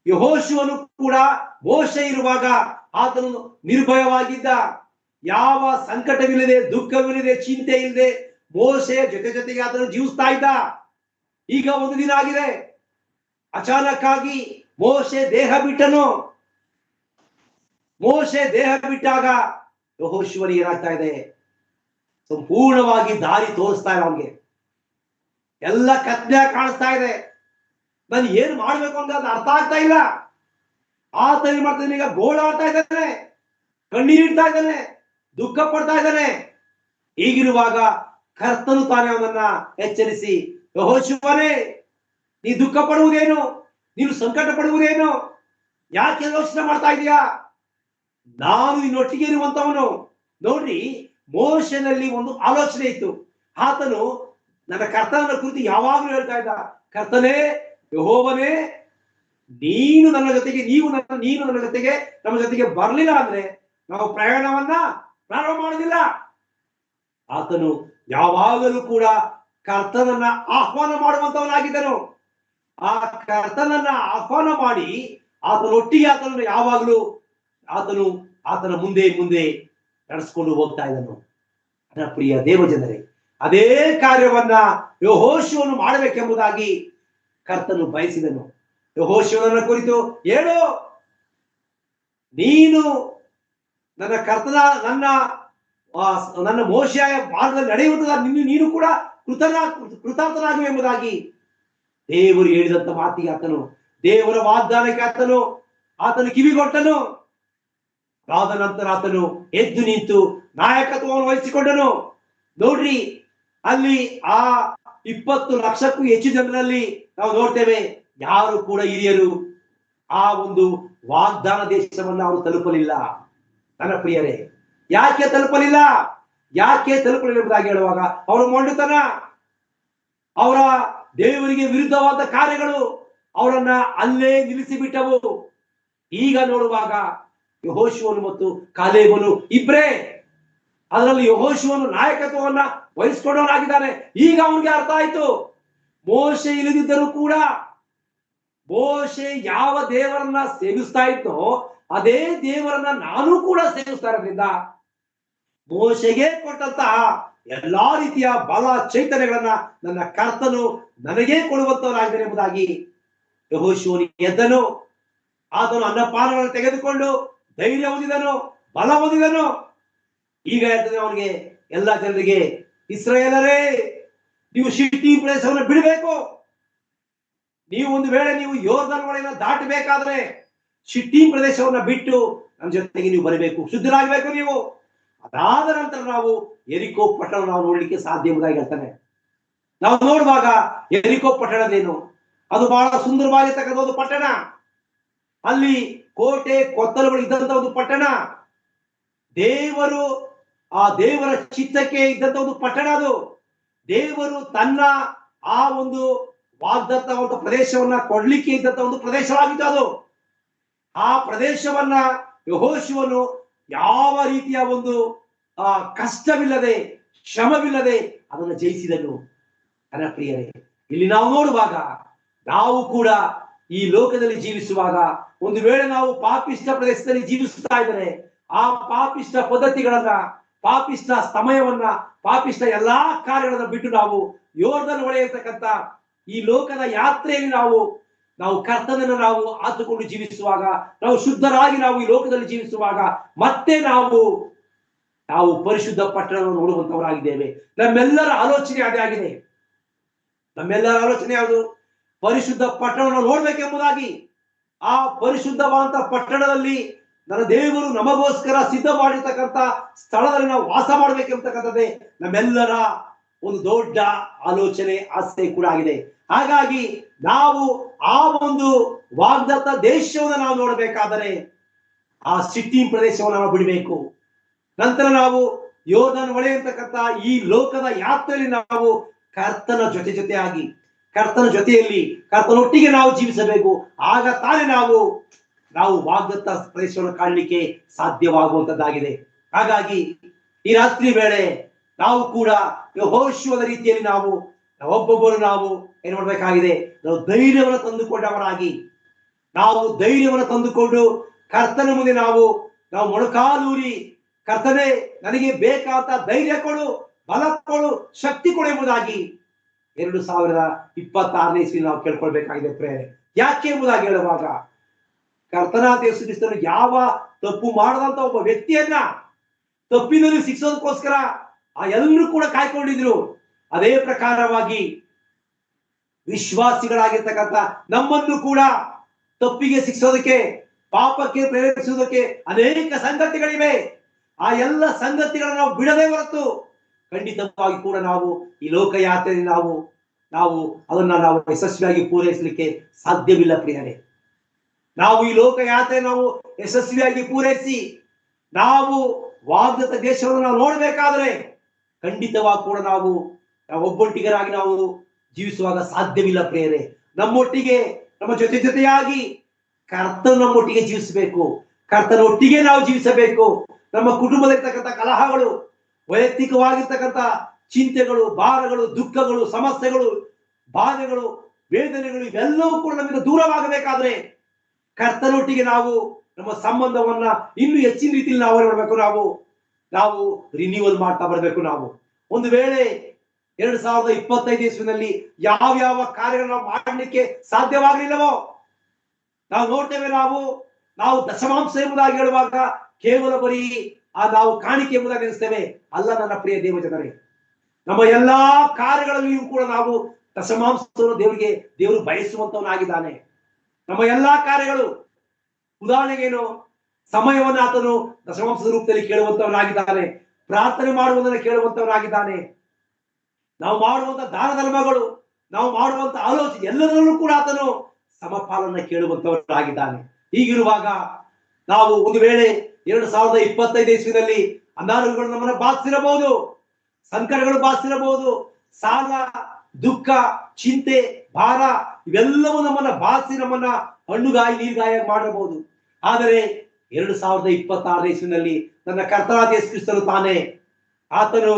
ಯೆಹೋಶುವನು ಕೂಡ ಮೋಶೆ ಇರುವಾಗ ಆತನು ನಿರ್ಭಯವಾಗಿದ್ದ. ಯಾವ ಸಂಕಟವಿಲ್ಲದೆ, ದುಃಖವಿಲ್ಲದೆ, ಚಿಂತೆ ಇಲ್ಲದೆ ಮೋಶೆಯ ಜೊತೆಗೆ ಆತನು ಜೀವಿಸ್ತಾ ಇದ್ದ. ಈಗ ಒಂದು ದಿನ ಆಗಿದೆ, ಅಚಾನಕ್ ಆಗಿ ಮೋಶೆ ದೇಹ ಬಿಟ್ಟನು. ಮೋಶೆ ದೇಹ ಬಿಟ್ಟಾಗ ಯೆಹೋಶುವನಿಗೆ ಏನಾಗ್ತಾ ಇದೆ, ಸಂಪೂರ್ಣವಾಗಿ ದಾರಿ ತೋರಿಸ್ತಾ ಇಲ್ಲ. ಅವನಿಗೆ ಎಲ್ಲ ಕತ್ಲೆ ಕಾಣಿಸ್ತಾ ಇದೆ. ನಾನು ಏನ್ ಮಾಡ್ಬೇಕು ಅಂತ ಅದು ಅರ್ಥ ಆಗ್ತಾ ಇಲ್ಲ. ಆತ ಏನ್ ಮಾಡ್ತಾನೆ, ಈಗ ಗೋಳಾಡ್ತಾ ಇದ್ದಾನೆ, ಕಣ್ಣೀರಿಡ್ತಾ ಇದ್ದಾನೆ, ದುಃಖ ಪಡ್ತಾ ಇದ್ದಾನೆ. ಹೀಗಿರುವಾಗ ಕರ್ತನು ತಾನೇ ಅವನನ್ನ ಎಚ್ಚರಿಸಿ, ಯೆಹೋಶುವನೇ, ನೀ ದುಃಖ ಪಡುವುದೇನು, ನೀನು ಸಂಕಟ ಪಡುವುದೇನು, ಯಾಕೆ ಯೋಚನೆ ಮಾಡ್ತಾ ಇದೀಯಾ, ನಾನು ನಿನ್ನೊಟ್ಟಿಗೆ ಇರುವಂತವನು. ನೋಡ್ರಿ, ಮೋಶೆನಲ್ಲಿ ಒಂದು ಆಲೋಚನೆ ಇತ್ತು. ಆತನು ನನ್ನ ಕರ್ತನ ಕುರಿತು ಯಾವಾಗಲೂ ಹೇಳ್ತಾ ಇದ್ದ, ಕರ್ತನೇ, ಯೆಹೋವನೇ, ನೀನು ನನ್ನ ಜೊತೆಗೆ, ನೀನು ನನ್ನ ಜೊತೆಗೆ, ನಮ್ಮ ಜೊತೆಗೆ ಬರಲಿಲ್ಲ ಅಂದ್ರೆ ನಾವು ಪ್ರಯಾಣವನ್ನ ಪ್ರಾರಂಭ ಮಾಡೋದಿಲ್ಲ. ಆತನು ಯಾವಾಗಲೂ ಕೂಡ ಕರ್ತನನ್ನ ಆಹ್ವಾನ ಮಾಡುವಂತವನಾಗಿದ್ದನು. ಆ ಕರ್ತನನ್ನ ಆಹ್ವಾನ ಮಾಡಿ ಆತನೊಟ್ಟಿಗೆ ಆತನನ್ನು ಯಾವಾಗಲೂ ಆತನ ಮುಂದೆ ನಡೆಸ್ಕೊಂಡು ಹೋಗ್ತಾ ಇದ್ದನು. ನನ್ನ ಪ್ರಿಯ ದೇವಜನರೇ, ಅದೇ ಕಾರ್ಯವನ್ನ ಯೆಹೋಶುವನು ಮಾಡಬೇಕೆಂಬುದಾಗಿ ಕರ್ತನು ಬಯಸಿದನು. ಯೆಹೋಶುವನನ್ನ ಕುರಿತು, ಹೇಳು, ನೀನು ನನ್ನ ಕರ್ತನ ನನ್ನ ಮೋಶೆಯ ಮಾರ್ಗದಲ್ಲಿ ನಡೆಯುವುದನ್ನು ನೀನು ಕೂಡ ಕೃತಾರ್ಥನಾಗುವೆ ಎಂಬುದಾಗಿ ದೇವರು ಹೇಳಿದಂತ ಮಾತಿಗೆ ಆತನು, ದೇವರ ವಾಗ್ದಾನಕ್ಕೆ ಆತನು ಕಿವಿಗೊಟ್ಟನು. ಆದ ನಂತರ ಆತನು ಎದ್ದು ನಿಂತು ನಾಯಕತ್ವವನ್ನು ವಹಿಸಿಕೊಂಡನು. ನೋಡ್ರಿ, ಅಲ್ಲಿ ಆ 20 ಲಕ್ಷಕ್ಕೂ ಹೆಚ್ಚು ಜನರಲ್ಲಿ ನಾವು ನೋಡ್ತೇವೆ, ಯಾರು ಕೂಡ ಹಿರಿಯರು ಆ ಒಂದು ವಾಗ್ದಾನ ದೇಶವನ್ನು ಅವರು ತಲುಪಲಿಲ್ಲ. ನನ್ನ ಪ್ರಿಯರೇ, ಯಾಕೆ ತಲುಪಲಿಲ್ಲ ಎಂಬುದಾಗಿ ಹೇಳುವಾಗ ಅವರ ಮೊಂಡುತನ, ಅವರ ದೇವರಿಗೆ ವಿರುದ್ಧವಾದ ಕಾರ್ಯಗಳು ಅವರನ್ನ ಅಲ್ಲೇ ನಿಲ್ಲಿಸಿ ಬಿಟ್ಟವು. ಈಗ ನೋಡುವಾಗ ಯೆಹೋಶುವನು ಮತ್ತು ಕಾಲೇಬನು ಇಬ್ರೇ, ಅದರಲ್ಲಿ ಯೆಹೋಶುವನು ನಾಯಕತ್ವವನ್ನ ವಹಿಸಿಕೊಂಡವನಾಗಿದ್ದಾನೆ. ಈಗ ಅವನಿಗೆ ಅರ್ಥ ಆಯ್ತು, ಮೋಶೆ ಇಳಿದಿದ್ದರೂ ಕೂಡ ಮೋಶೆ ಯಾವ ದೇವರನ್ನ ಸೇವಿಸ್ತಾ ಇದ್ನೋ ಅದೇ ದೇವರನ್ನ ನಾನು ಕೂಡ ಸೇವಿಸ್ತಾ ಇರೋದ್ರಿಂದ ಮೋಶೆಗೆ ಕೊಟ್ಟಂತಹ ಎಲ್ಲಾ ರೀತಿಯ ಬಲ ಚೈತನ್ಯಗಳನ್ನ ನನ್ನ ಕರ್ತನು ನನಗೇ ಕೊಡುವಂತವನಾಗಿದ್ದಾನೆ ಎಂಬುದಾಗಿ ಯೆಹೋಶುವನಿಗೆ ಎದ್ದನು. ಆತನು ಅನ್ನಪಾನಗಳನ್ನು ತೆಗೆದುಕೊಂಡು ಧೈರ್ಯ ಹೊಂದಿದನು, ಬಲ ಹೊಂದಿದನು. ಈಗ ಹೇಳ್ತಾನೆ ಅವನಿಗೆ, ಎಲ್ಲ ಜನರಿಗೆ, ಇಸ್ರಾಯೇಲರೇ, ನೀವು ಶಿಟ್ಟೀಮ್ ಪ್ರದೇಶವನ್ನು ಬಿಡಬೇಕು. ನೀವು ಒಂದು ವೇಳೆ ನೀವು ಯೋರ್ದನ್ ಹೊಳೆಯನ್ನು ದಾಟಬೇಕಾದ್ರೆ ಶಿಟ್ಟೀಮ್ ಪ್ರದೇಶವನ್ನ ಬಿಟ್ಟು ನಮ್ಮ ಜೊತೆಗೆ ನೀವು ಬರಬೇಕು, ಶುದ್ಧರಾಗಬೇಕು ನೀವು. ಅದಾದ ನಂತರ ನಾವು ಯೆರಿಕೋ ಪಟ್ಟಣ ನಾವು ನೋಡ್ಲಿಕ್ಕೆ ಸಾಧ್ಯ ಎಂಬುದಾಗಿ ಹೇಳ್ತಾನೆ. ನಾವು ನೋಡುವಾಗ ಯೆರಿಕೋ ಪಟ್ಟಣದೇನು, ಅದು ಬಹಳ ಸುಂದರವಾಗಿರ್ತಕ್ಕಂಥ ಒಂದು ಪಟ್ಟಣ. ಅಲ್ಲಿ ಕೋಟೆ ಕೊತ್ತಲುಗಳು ಇದ್ದಂತ ಒಂದು ಪಟ್ಟಣ. ಆ ದೇವರ ಚಿತ್ತಕ್ಕೆ ಇದ್ದಂತ ಒಂದು ಪಟ್ಟಣ ಅದು. ದೇವರು ತನ್ನ ಆ ಒಂದು ವಾಗ್ದತ್ತ ಪ್ರದೇಶವನ್ನ ಕೊಡ್ಲಿಕ್ಕೆ ಇದ್ದಂತ ಒಂದು ಪ್ರದೇಶವಾಗಿತ್ತು ಅದು. ಆ ಪ್ರದೇಶವನ್ನ ಯೆಹೋಶುವನು ಯಾವ ರೀತಿಯ ಒಂದು ಕಷ್ಟವಿಲ್ಲದೆ, ಶ್ರಮವಿಲ್ಲದೆ ಅದನ್ನು ಜಯಿಸಿದನು. ನನ್ನ ಪ್ರಿಯರೇ, ಇಲ್ಲಿ ನಾವು ನೋಡುವಾಗ, ನಾವು ಕೂಡ ಈ ಲೋಕದಲ್ಲಿ ಜೀವಿಸುವಾಗ ಒಂದು ವೇಳೆ ನಾವು ಪಾಪಿಷ್ಟ ಪ್ರದೇಶದಲ್ಲಿ ಜೀವಿಸುತ್ತಾ ಇದ್ದರೆ ಆ ಪಾಪಿಷ್ಟ ಪದ್ಧತಿಗಳನ್ನ, ಪಾಪಿಷ್ಟ ಸಮಯವನ್ನ, ಪಾಪಿಷ್ಟ ಎಲ್ಲಾ ಕಾರ್ಯಗಳನ್ನ ಬಿಟ್ಟು ನಾವು ಯೋರ್ದನ್ ಹೊಳೆ ಇರ್ತಕ್ಕಂಥ ಈ ಲೋಕದ ಯಾತ್ರೆಯಲ್ಲಿ ನಾವು ಕರ್ತನನ್ನು ನಾವು ಆತುಕೊಂಡು ಜೀವಿಸುವಾಗ, ನಾವು ಶುದ್ಧರಾಗಿ ನಾವು ಈ ಲೋಕದಲ್ಲಿ ಜೀವಿಸುವಾಗ ಮತ್ತೆ ನಾವು ಪರಿಶುದ್ಧ ಪಟ್ಟಣವನ್ನು ನೋಡುವಂತವರಾಗಿದ್ದೇವೆ. ನಮ್ಮೆಲ್ಲರ ಆಲೋಚನೆ ಅದೇ ಆಗಿದೆ. ನಮ್ಮೆಲ್ಲರ ಆಲೋಚನೆ ಯಾವುದು? ಪರಿಶುದ್ಧ ಪಟ್ಟಣವನ್ನು ನೋಡ್ಬೇಕೆಂಬುದಾಗಿ. ಆ ಪರಿಶುದ್ಧವಾದಂತ ಪಟ್ಟಣದಲ್ಲಿ ನನ್ನ ದೇವರು ನಮಗೋಸ್ಕರ ಸಿದ್ಧ ಮಾಡಿರ್ತಕ್ಕಂಥ ಸ್ಥಳದಲ್ಲಿ ನಾವು ವಾಸ ಮಾಡ್ಬೇಕೆಂಬತಕ್ಕಂಥದ್ದೇ ನಮ್ಮೆಲ್ಲರ ಒಂದು ದೊಡ್ಡ ಆಲೋಚನೆ, ಆಸೆ ಕೂಡ ಆಗಿದೆ. ಹಾಗಾಗಿ ನಾವು ಆ ಒಂದು ವಾಗ್ದತ್ತ ದೇಶವನ್ನು ನಾವು ನೋಡಬೇಕಾದರೆ ಆ ಶಿಟ್ಟೀಮ್ ಪ್ರದೇಶವನ್ನು ನಾವು ಬಿಡಬೇಕು. ನಂತರ ನಾವು ಯೋರ್ದನ್ ಹೊಳೆ ಅಂತಕ್ಕಂಥ ಈ ಲೋಕದ ಯಾತ್ರೆಯಲ್ಲಿ ನಾವು ಕರ್ತನ ಜೊತೆಯಾಗಿ, ಕರ್ತನ ಜೊತೆಯಲ್ಲಿ ಕರ್ತನೊಟ್ಟಿಗೆ ನಾವು ಜೀವಿಸಬೇಕು. ಆಗ ತಾನೇ ನಾವು ವಾಗ್ದತ್ತ ಪ್ರದೇಶವನ್ನು ಕಾಣಲಿಕ್ಕೆ ಸಾಧ್ಯವಾಗುವಂತದ್ದಾಗಿದೆ. ಹಾಗಾಗಿ ಈ ರಾತ್ರಿ ವೇಳೆ ನಾವು ಕೂಡ ಯೆಹೋಶುವನ ರೀತಿಯಲ್ಲಿ ಒಬ್ಬೊಬ್ಬರು ಏನ್ ಮಾಡ್ಬೇಕಾಗಿದೆ, ನಾವು ಧೈರ್ಯವನ್ನು ತಂದುಕೊಂಡವರಾಗಿ, ನಾವು ಧೈರ್ಯವನ್ನು ತಂದುಕೊಂಡು ಕರ್ತನ ಮುಂದೆ ನಾವು ಮೊಣಕಾಲೂರಿ, ಕರ್ತನೇ ನನಗೆ ಬೇಕಾದ ಧೈರ್ಯ ಕೊಡು, ಬಲ ಕೊಡು, ಶಕ್ತಿ ಕೊಡು ಎಂಬುದಾಗಿ 2026ನೇ ಇಸ್ವಿ ನಾವು ಕೇಳ್ಕೊಳ್ಬೇಕಾಗಿದೆ ಪ್ರೇರೆ. ಯಾಕೆ ಎಂಬುದಾಗಿ ಹೇಳುವಾಗ, ಕರ್ತನಾದ ಯೇಸು ಕ್ರಿಸ್ತನು ಯಾವ ತಪ್ಪು ಮಾಡದಂತ ಒಬ್ಬ ವ್ಯಕ್ತಿಯನ್ನ ತಪ್ಪಿನಲ್ಲಿ ಶಿಕ್ಷೋದಕ್ಕೋಸ್ಕರ ಎಲ್ಲರೂ ಕೂಡ ಕಾಯ್ಕೊಂಡಿದ್ರು. ಅದೇ ಪ್ರಕಾರವಾಗಿ ವಿಶ್ವಾಸಿಗಳಾಗಿರ್ತಕ್ಕಂಥ ನಮ್ಮನ್ನು ಕೂಡ ತಪ್ಪಿಗೆ ಶಿಕ್ಷೋದಕ್ಕೆ, ಪಾಪಕ್ಕೆ ಪ್ರೇರೇಪಿಸುವುದಕ್ಕೆ ಅನೇಕ ಸಂಗತಿಗಳಿವೆ. ಆ ಎಲ್ಲ ಸಂಗತಿಗಳನ್ನು ನಾವು ಬಿಡದೆ ಹೊರತು ಖಂಡಿತವಾಗಿ ಕೂಡ ಈ ಲೋಕಯಾತ್ರೆಯಲ್ಲಿ ನಾವು ಅದನ್ನ ಯಶಸ್ವಿಯಾಗಿ ಪೂರೈಸಲಿಕ್ಕೆ ಸಾಧ್ಯವಿಲ್ಲ ಪ್ರಿಯರೇ. ಈ ಲೋಕಯಾತ್ರೆ ಯಶಸ್ವಿಯಾಗಿ ಪೂರೈಸಿ ನಾವು ವಾಗ್ದತ್ತ ದೇಶವನ್ನು ನೋಡಬೇಕಾದ್ರೆ ಖಂಡಿತವಾಗಿ ಕೂಡ ನಾವು ಒಬ್ಬೊಟ್ಟಿಗರಾಗಿ ಜೀವಿಸುವಾಗ ಸಾಧ್ಯವಿಲ್ಲ ಪ್ರಿಯರೇ. ನಮ್ಮೊಟ್ಟಿಗೆ, ನಮ್ಮ ಜೊತೆಯಾಗಿ ಕರ್ತನ ನಮ್ಮೊಟ್ಟಿಗೆ ಜೀವಿಸಬೇಕು, ಕರ್ತನ ಒಟ್ಟಿಗೆ ನಾವು ಜೀವಿಸಬೇಕು. ನಮ್ಮ ಕುಟುಂಬದಲ್ಲಿರ್ತಕ್ಕಂಥ ಕಲಹಗಳು, ವೈಯಕ್ತಿಕವಾಗಿರ್ತಕ್ಕಂಥ ಚಿಂತೆಗಳು, ಭಾರಗಳು, ದುಃಖಗಳು, ಸಮಸ್ಯೆಗಳು, ಬಾಧೆಗಳು, ವೇದನೆಗಳು ಇವೆಲ್ಲವೂ ಕೂಡ ನಮಗೆ ದೂರವಾಗಬೇಕಾದ್ರೆ ಕರ್ತನೊಟ್ಟಿಗೆ ನಮ್ಮ ಸಂಬಂಧವನ್ನ ಇನ್ನೂ ಹೆಚ್ಚಿನ ರೀತಿಯಲ್ಲಿ ನಾವು ಮಾಡಬೇಕು, ನಾವು ರಿನ್ಯೂವಲ್ ಮಾಡ್ತಾ ಬರಬೇಕು. ಒಂದು ವೇಳೆ 2025 ಇಸ್ವಿನಲ್ಲಿ ಯಾವ ಕಾರ್ಯಗಳನ್ನು ನಾವು ಮಾಡಲಿಕ್ಕೆ ಸಾಧ್ಯವಾಗಲಿಲ್ಲವೋ, ನಾವು ನೋಡ್ತೇವೆ, ನಾವು ದಶಮಾಂಶ ಎಂಬುದಾಗಿ ಹೇಳುವಾಗ ಕೇವಲ ಬರೀ ನಾವು ಕಾಣಿಕೆ ಎಂಬುದಾಗಿ ಎನಿಸ್ತೇವೆ. ಅಲ್ಲ ನನ್ನ ಪ್ರಿಯ ದೇವ ಜನರೇ, ನಮ್ಮ ಎಲ್ಲಾ ಕಾರ್ಯಗಳಲ್ಲಿಯೂ ಕೂಡ ದಶಮಾಂಶವನ್ನು ದೇವರು ಬಯಸುವಂತವನಾಗಿದ್ದಾನೆ. ನಮ್ಮ ಎಲ್ಲಾ ಕಾರ್ಯಗಳು, ಉದಾಹರಣೆಗೇನು, ಸಮಯವನ್ನು ಆತನು ದಶಮಾಂಶದ ರೂಪದಲ್ಲಿ ಕೇಳುವಂತವನಾಗಿದ್ದಾನೆ, ಪ್ರಾರ್ಥನೆ ಮಾಡುವುದನ್ನು ಕೇಳುವಂತವನಾಗಿದ್ದಾನೆ. ನಾವು ಮಾಡುವಂತ ದಾನ ಧರ್ಮಗಳು, ನಾವು ಮಾಡುವಂತ ಆಲೋಚನೆ ಎಲ್ಲದರಲ್ಲೂ ಕೂಡ ಆತನು ಸಮಪಾಲನ್ನ ಕೇಳುವಂತವನಾಗಿದ್ದಾನೆ. ಹೀಗಿರುವಾಗ ಒಂದು ವೇಳೆ 2025 ಇಸ್ವಿನಲ್ಲಿ ಅನಾರೋಗ್ಯಗಳು ನಮ್ಮನ್ನ ಬಾಧಿಸಿರಬಹುದು, ಸಂಕಟಗಳು ಬಾಧಿಸಿರಬಹುದು, ಸಾಲ, ದುಃಖ, ಚಿಂತೆ, ಭಾರ ಇವೆಲ್ಲವೂ ನಮ್ಮನ್ನ ಬಾಧಿಸಿ ನಮ್ಮನ್ನ ಹಣ್ಣುಗಾಯಿ ನೀರ್ಗಾಯ ಮಾಡಬಹುದು. ಆದರೆ 2026ನೇ ಇಸ್ವಿನಲ್ಲಿ ನನ್ನ ಕರ್ತನಾದ ಯೇಸು ಕ್ರಿಸ್ತನು ತಾನೇ ಆತನು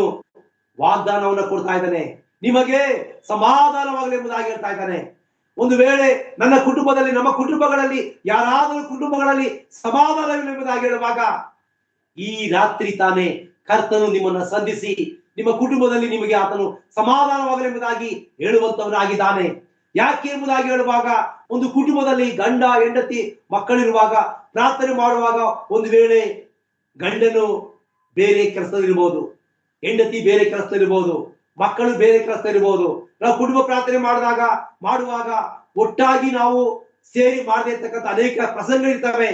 ವಾಗ್ದಾನವನ್ನು ಕೊಡ್ತಾ ಇದ್ದಾನೆ, ನಿಮಗೆ ಸಮಾಧಾನವಾಗಲಿ ಎಂಬುದಾಗಿ ಹೇಳ್ತಾ ಇದ್ದಾನೆ. ಒಂದು ವೇಳೆ ನನ್ನ ಕುಟುಂಬದಲ್ಲಿ, ನಮ್ಮ ಕುಟುಂಬಗಳಲ್ಲಿ, ಯಾರಾದರೂ ಕುಟುಂಬಗಳಲ್ಲಿ ಸಮಾಧಾನವಿಲ್ಲ ಎಂಬುದಾಗಿ ಹೇಳುವಾಗ ಈ ರಾತ್ರಿ ತಾನೇ ಕರ್ತನು ನಿಮ್ಮನ್ನ ಸಂಧಿಸಿ ನಿಮ್ಮ ಕುಟುಂಬದಲ್ಲಿ ನಿಮಗೆ ಆತನು ಸಮಾಧಾನವಾಗಲಿ ಎಂಬುದಾಗಿ ಹೇಳುವಂತವನಾಗಿದ್ದಾನೆ. ಯಾಕೆ ಎಂಬುದಾಗಿ ಹೇಳುವಾಗ, ಒಂದು ಕುಟುಂಬದಲ್ಲಿ ಗಂಡ ಹೆಂಡತಿ ಮಕ್ಕಳಿರುವಾಗ ಪ್ರಾರ್ಥನೆ ಮಾಡುವಾಗ ಒಂದು ವೇಳೆ ಗಂಡನು ಬೇರೆ ಕೆಲಸದಲ್ಲಿರ್ಬೋದು, ಹೆಂಡತಿ ಬೇರೆ ಕೆಲಸದಲ್ಲಿರ್ಬೋದು, ಮಕ್ಕಳು ಬೇರೆ ಕೆಲಸದಲ್ಲಿರ್ಬೋದು. ನಾವು ಕುಟುಂಬ ಪ್ರಾರ್ಥನೆ ಮಾಡುವಾಗ ಒಟ್ಟಾಗಿ ನಾವು ಸೇರಿ ಮಾಡದೇ ಇರ್ತಕ್ಕಂಥ ಅನೇಕ ಪ್ರಸಂಗಗಳಿರ್ತವೆ.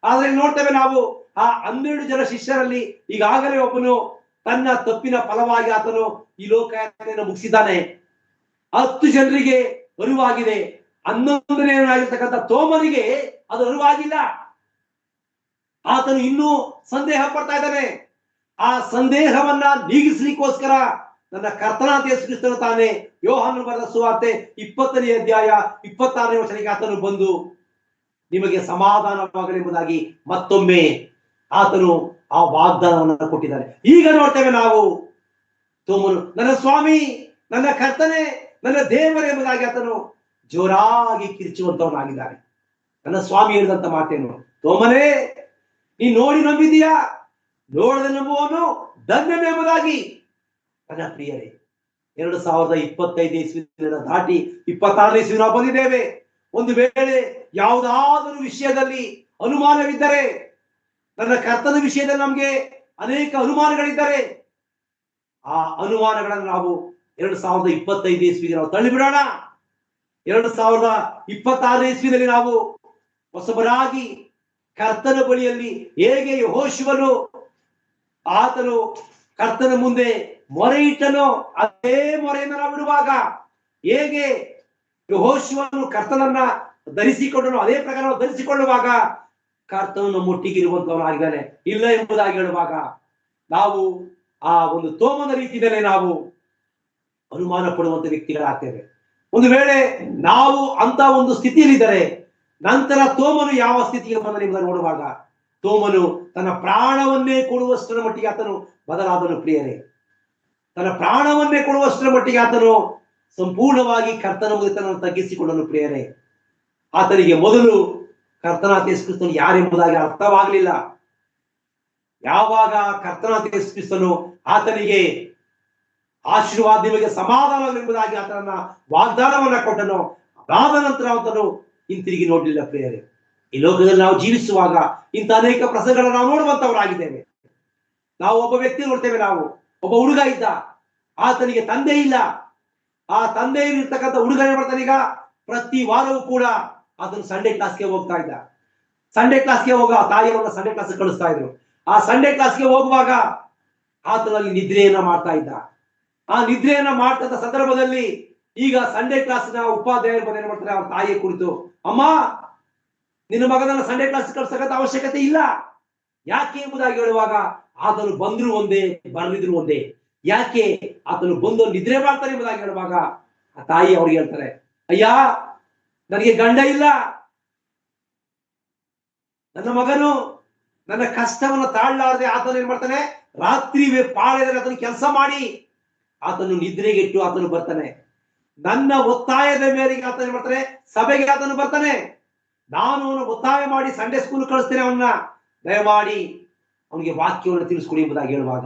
ಆದ್ರೆ ನೋಡ್ತೇವೆ, ಆ 12 ಜನ ಶಿಷ್ಯರಲ್ಲಿ ಈಗಾಗಲೇ ಒಬ್ಬನು ತನ್ನ ತಪ್ಪಿನ ಫಲವಾಗಿ ಆತನು ಈ ಲೋಕಯಾತ್ರೆಯನ್ನು ಮುಗಿಸಿದ್ದಾನೆ. 10 ಜನರಿಗೆ ಅರಿವಾಗಿದೆ, 11ನೇನಾಗಿರ್ತಕ್ಕಂಥ ತೋಮನಿಗೆ ಅದು ಅರಿವಾಗಿಲ್ಲ. ಆತನು ಇನ್ನೂ ಸಂದೇಹ ಪಡ್ತಾ ಇದ್ದಾನೆ. ಆ ಸಂದೇಹವನ್ನ ನೀಗಿಸ್ಲಿಕ್ಕೋಸ್ಕರ ನನ್ನ ಕರ್ತನಾದ ಯೇಸು ಕ್ರಿಸ್ತನು ತಾನೇ ಯೋಹಾನನು ಬರೆದ ಸುವಾರ್ತೆ 20ನೇ ಅಧ್ಯಾಯ 26ನೇ ವಚನಕ್ಕೆ ಆತನು ಬಂದು ನಿಮಗೆ ಸಮಾಧಾನವಾಗಲಿ ಎಂಬುದಾಗಿ ಮತ್ತೊಮ್ಮೆ ಆತನು ಆ ವಾಗ್ದಾನವನ್ನು ಕೊಟ್ಟಿದ್ದಾನೆ. ಈಗ ನೋಡ್ತೇವೆ ತೋಮನು ನನ್ನ ಸ್ವಾಮಿ, ನನ್ನ ಕರ್ತನೆ, ನನ್ನ ದೇವರೇ ಎಂಬುದಾಗಿ ಆತನು ಜೋರಾಗಿ ಕಿರಿಚುವಂತವನಾಗಿದ್ದಾನೆ. ನನ್ನ ಸ್ವಾಮಿ ಹೇಳಿದಂತ ಮಾತೇನು, ತೋಮನೇ ನೀ ನೋಡಿ ನಂಬಿದೀಯಾ, ನೋಡದೆ ನಂಬುವನು ಧನ್ಯನೇ ಎಂಬುದಾಗಿ. ನನ್ನ ಪ್ರಿಯರೇ, 2025 ಇಸ್ವಿಯನ್ನು ದಾಟಿ 26ನೇ ಇಸ್ವಿ ನಾವು ಬಂದಿದ್ದೇವೆ. ಒಂದು ವೇಳೆ ಯಾವುದಾದರೂ ವಿಷಯದಲ್ಲಿ ಅನುಮಾನವಿದ್ದರೆ, ನನ್ನ ಕರ್ತನ ವಿಷಯದಲ್ಲಿ ನಮ್ಗೆ ಅನೇಕ ಅನುಮಾನಗಳಿದ್ದರೆ, ಆ ಅನುಮಾನಗಳನ್ನು ನಾವು 2025 ಇಸ್ವಿಗೆ ನಾವು ತಳ್ಳಿಬಿಡೋಣ. 2026ನೇ ಇಸ್ವಿನಲ್ಲಿ ನಾವು ಹೊಸಬರಾಗಿ ಕರ್ತನ ಬಳಿಯಲ್ಲಿ ಹೇಗೆ ಯೆಹೋಶುವನು ಆತನು ಕರ್ತನ ಮುಂದೆ ಮೊರೆ ಇಟ್ಟನೋ ಅದೇ ಮೊರೆಯನ್ನು ನಾವು ಬಿಡುವಾಗ, ಹೇಗೆ ಯೆಹೋಶುವನು ಕರ್ತನನ್ನ ಧರಿಸಿಕೊಂಡನು ಅದೇ ಪ್ರಕಾರ ನಾವು ಧರಿಸಿಕೊಳ್ಳುವಾಗ ಕರ್ತನು ನಮ್ಮೊಟ್ಟಿಗೆ ಇರುವಂತವನಾಗಿದ್ದಾನೆ ಇಲ್ಲ ಎಂಬುದಾಗಿ ಹೇಳುವಾಗ ನಾವು ಆ ಒಂದು ತೋಮನ ರೀತಿಯಲ್ಲೇ ನಾವು ಅನುಮಾನ ಪಡುವಂತ ವ್ಯಕ್ತಿಗಳಾಗ್ತೇವೆ. ಒಂದು ವೇಳೆ ನಾವು ಅಂತ ಒಂದು ಸ್ಥಿತಿಯಲ್ಲಿದ್ದರೆ ನಂತರ ತೋಮನು ಯಾವ ಸ್ಥಿತಿಗೆ ಬಂದ ನಿಮ್ಮನ್ನು ನೋಡುವಾಗ ತೋಮನು ತನ್ನ ಪ್ರಾಣವನ್ನೇ ಕೊಡುವಷ್ಟರ ಮಟ್ಟಿಗೆ ಆತನು ಬದಲಾದನು ಪ್ರಿಯರೇ. ತನ್ನ ಪ್ರಾಣವನ್ನೇ ಕೊಡುವಷ್ಟರ ಮಟ್ಟಿಗೆ ಆತನು ಸಂಪೂರ್ಣವಾಗಿ ಕರ್ತನ ಮುಂದೆ ತನ್ನನ್ನು ತಗ್ಗಿಸಿಕೊಂಡನು ಪ್ರಿಯರೇ. ಆತನಿಗೆ ಮೊದಲು ಕರ್ತನಾದ ಯೇಸು ಕ್ರಿಸ್ತನು ಯಾರೆಂಬುದಾಗಿ ಅರ್ಥವಾಗಲಿಲ್ಲ. ಯಾವಾಗ ಕರ್ತನಾದ ಯೇಸು ಕ್ರಿಸ್ತನು ಆತನಿಗೆ ಆಶೀರ್ವಾದ ನಿಮಗೆ ಸಮಾಧಾನವೆಂಬುದಾಗಿ ಆತನನ್ನ ವಾಗ್ದಾನವನ್ನ ಕೊಟ್ಟನು, ಅದಾದ ನಂತರ ಆತನು ಹಿಂತಿರುಗಿ ನೋಡ್ಲಿಲ್ಲ ಪ್ರಿಯರೇ. ಈ ಲೋಕದಲ್ಲಿ ನಾವು ಜೀವಿಸುವಾಗ ಇಂಥ ಅನೇಕ ಪ್ರಸಂಗಗಳನ್ನು ನಾವು ನೋಡುವಂತವರಾಗಿದ್ದೇವೆ. ನಾವು ಒಬ್ಬ ವ್ಯಕ್ತಿ ನೋಡ್ತೇವೆ, ನಾವು ಒಬ್ಬ ಹುಡುಗ ಇದ್ದ, ಆತನಿಗೆ ತಂದೆ ಇಲ್ಲ. ಆ ತಂದೆ ಇರ್ತಕ್ಕಂಥ ಹುಡುಗ ಏನ್ ಮಾಡ್ತಾನೆ, ಈಗ ಪ್ರತಿ ವಾರವೂ ಕೂಡ ಆತನು ಸಂಡೇ ಕ್ಲಾಸ್ಗೆ ಹೋಗ್ತಾ ಇದ್ದ. ಸಂಡೇ ಕ್ಲಾಸ್ಗೆ ಹೋಗ ತಾಯಿಯವನ್ನ ಸಂಡೇ ಕ್ಲಾಸ್ ಕಳಿಸ್ತಾ ಇದ್ರು. ಆ ಸಂಡೇ ಕ್ಲಾಸ್ಗೆ ಹೋಗುವಾಗ ಆತನಲ್ಲಿ ನಿದ್ರೆಯನ್ನ ಮಾಡ್ತಾ ಇದ್ದ. ಆ ನಿದ್ರೆಯನ್ನ ಮಾಡ್ತಂತ ಸಂದರ್ಭದಲ್ಲಿ ಈಗ ಸಂಡೇ ಕ್ಲಾಸ್ನ ಉಪಾಧ್ಯಾಯರು ಬಂದು ಏನ್ ಮಾಡ್ತಾರೆ, ಅವ್ರ ತಾಯಿಯ ಕುರಿತು, ಅಮ್ಮ ನಿನ್ನ ಮಗನನ್ನ ಸಂಡೇ ಕ್ಲಾಸ್ ಕಳ್ಸಕ್ಕಂತ ಅವಶ್ಯಕತೆ ಇಲ್ಲ. ಯಾಕೆ ಎಂಬುದಾಗಿ ಹೇಳುವಾಗ ಆತನು ಬಂದ್ರು ಒಂದೇ, ಬರಲಿದ್ರು ಒಂದೇ. ಯಾಕೆ ಆತನು ಬಂದು ನಿದ್ರೆ ಮಾಡ್ತಾನೆ ಎಂಬುದಾಗಿ ಹೇಳುವಾಗ ಆ ತಾಯಿ ಅವ್ರಿಗೆ ಹೇಳ್ತಾರೆ, ಅಯ್ಯ ನನಗೆ ಗಂಡ ಇಲ್ಲ, ನನ್ನ ಮಗನು ನನ್ನ ಕಷ್ಟವನ್ನು ತಾಳಲಾರದೆ ಆತನು ಏನ್ ಮಾಡ್ತಾನೆ, ರಾತ್ರಿ ಪಾಳೆಯಲ್ಲಿ ಆತನು ಕೆಲಸ ಮಾಡಿ ಆತನು ನಿದ್ರೆಗೆಟ್ಟು ಆತನು ಬರ್ತಾನೆ. ನನ್ನ ಒತ್ತಾಯದ ಮೇರೆಗೆ ಆತನು ಏನ್ ಮಾಡ್ತಾನೆ, ಸಭೆಗೆ ಆತನು ಬರ್ತಾನೆ. ನಾನು ಅವನು ಒತ್ತಾಯ ಮಾಡಿ ಸಂಡೇ ಸ್ಕೂಲ್ ಕಳಿಸ್ತೇನೆ, ಅವನ್ನ ದಯಮಾಡಿ ಅವನಿಗೆ ವಾಕ್ಯವನ್ನು ತಿಳಿಸ್ಕೊಡಿ ಎಂಬುದಾಗಿ ಹೇಳುವಾಗ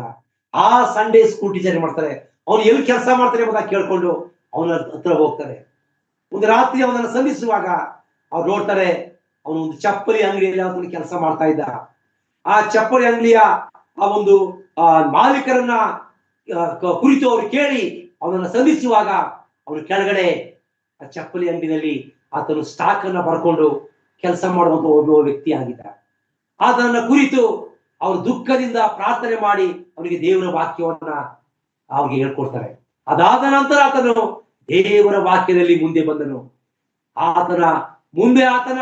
ಆ ಸಂಡೇ ಸ್ಕೂಲ್ ಟೀಚರ್ ಏನ್ ಮಾಡ್ತಾರೆ, ಅವನು ಎಲ್ಲಿ ಕೆಲಸ ಮಾಡ್ತಾನೆ ಎಂಬುದಾಗಿ ಕೇಳ್ಕೊಂಡು ಅವನ ಹತ್ರ ಹೋಗ್ತಾರೆ. ಒಂದು ರಾತ್ರಿ ಅವನನ್ನು ಸಂಧಿಸುವಾಗ ಅವ್ರು ನೋಡ್ತಾರೆ, ಅವನು ಒಂದು ಚಪ್ಪಲಿ ಅಂಗಡಿಯಲ್ಲಿ ಅವನು ಕೆಲಸ ಮಾಡ್ತಾ ಇದ್ದ. ಆ ಚಪ್ಪಲಿ ಅಂಗಡಿಯ ಆ ಒಂದು ಮಾಲೀಕರನ್ನ ಕುರಿತು ಅವರು ಕೇಳಿ ಅವನನ್ನು ಸಂಧಿಸುವಾಗ ಅವನು ಕೆಳಗಡೆ ಆ ಚಪ್ಪಲಿ ಅಂಗಡಿನಲ್ಲಿ ಆತನು ಸ್ಟಾಕ್ ಅನ್ನ ಬರ್ಕೊಂಡು ಕೆಲಸ ಮಾಡುವಂತ ಒಬ್ಬ ವ್ಯಕ್ತಿ ಆಗಿದ್ದ. ಆತನನ್ನ ಕುರಿತು ಅವರು ದುಃಖದಿಂದ ಪ್ರಾರ್ಥನೆ ಮಾಡಿ ಅವನಿಗೆ ದೇವರ ವಾಕ್ಯವನ್ನ ಅವ್ರಿಗೆ ಹೇಳ್ಕೊಡ್ತಾರೆ. ಅದಾದ ನಂತರ ಆತನು ದೇವರ ವಾಕ್ಯದಲ್ಲಿ ಮುಂದೆ ಬಂದನು. ಆತನ ಮುಂದೆ ಆತನ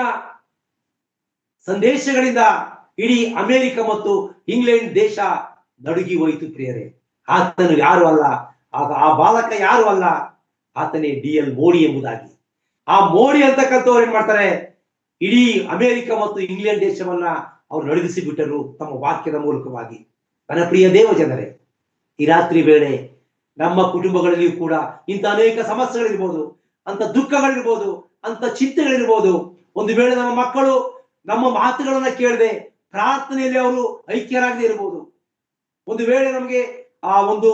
ಸಂದೇಶಗಳಿಂದ ಇಡೀ ಅಮೆರಿಕ ಮತ್ತು ಇಂಗ್ಲೆಂಡ್ ದೇಶ ನಡುಗಿ ಹೋಯಿತು ಪ್ರಿಯರೇ. ಆತನು ಯಾರು ಅಲ್ಲ, ಆ ಬಾಲಕ ಯಾರು ಅಲ್ಲ, ಆತನೇ ಡಿ.ಎಲ್. ಮೋಡಿ ಎಂಬುದಾಗಿ. ಆ ಮೋಡಿ ಅಂತಕ್ಕಂಥವ್ರು ಏನ್ ಮಾಡ್ತಾರೆ, ಇಡೀ ಅಮೆರಿಕ ಮತ್ತು ಇಂಗ್ಲೆಂಡ್ ದೇಶವನ್ನ ಅವ್ರು ನಡುಗಿಸಿ ಬಿಟ್ಟರು ತಮ್ಮ ವಾಕ್ಯದ ಮೂಲಕವಾಗಿ. ನನ್ನ ಪ್ರಿಯ ದೇವ ಜನರೇ, ಈ ರಾತ್ರಿ ವೇಳೆ ನಮ್ಮ ಕುಟುಂಬಗಳಲ್ಲಿಯೂ ಕೂಡ ಇಂಥ ಅನೇಕ ಸಮಸ್ಯೆಗಳಿರ್ಬೋದು, ಅಂತ ದುಃಖಗಳಿರ್ಬೋದು, ಅಂತ ಚಿಂತೆಗಳಿರ್ಬೋದು. ಒಂದು ವೇಳೆ ನಮ್ಮ ಮಕ್ಕಳು ನಮ್ಮ ಮಾತುಗಳನ್ನ ಕೇಳದೆ ಪ್ರಾರ್ಥನೆಯಲ್ಲಿ ಅವರು ಐಕ್ಯರಾಗದೆ ಇರ್ಬೋದು. ಒಂದು ವೇಳೆ ನಮಗೆ ಆ ಒಂದು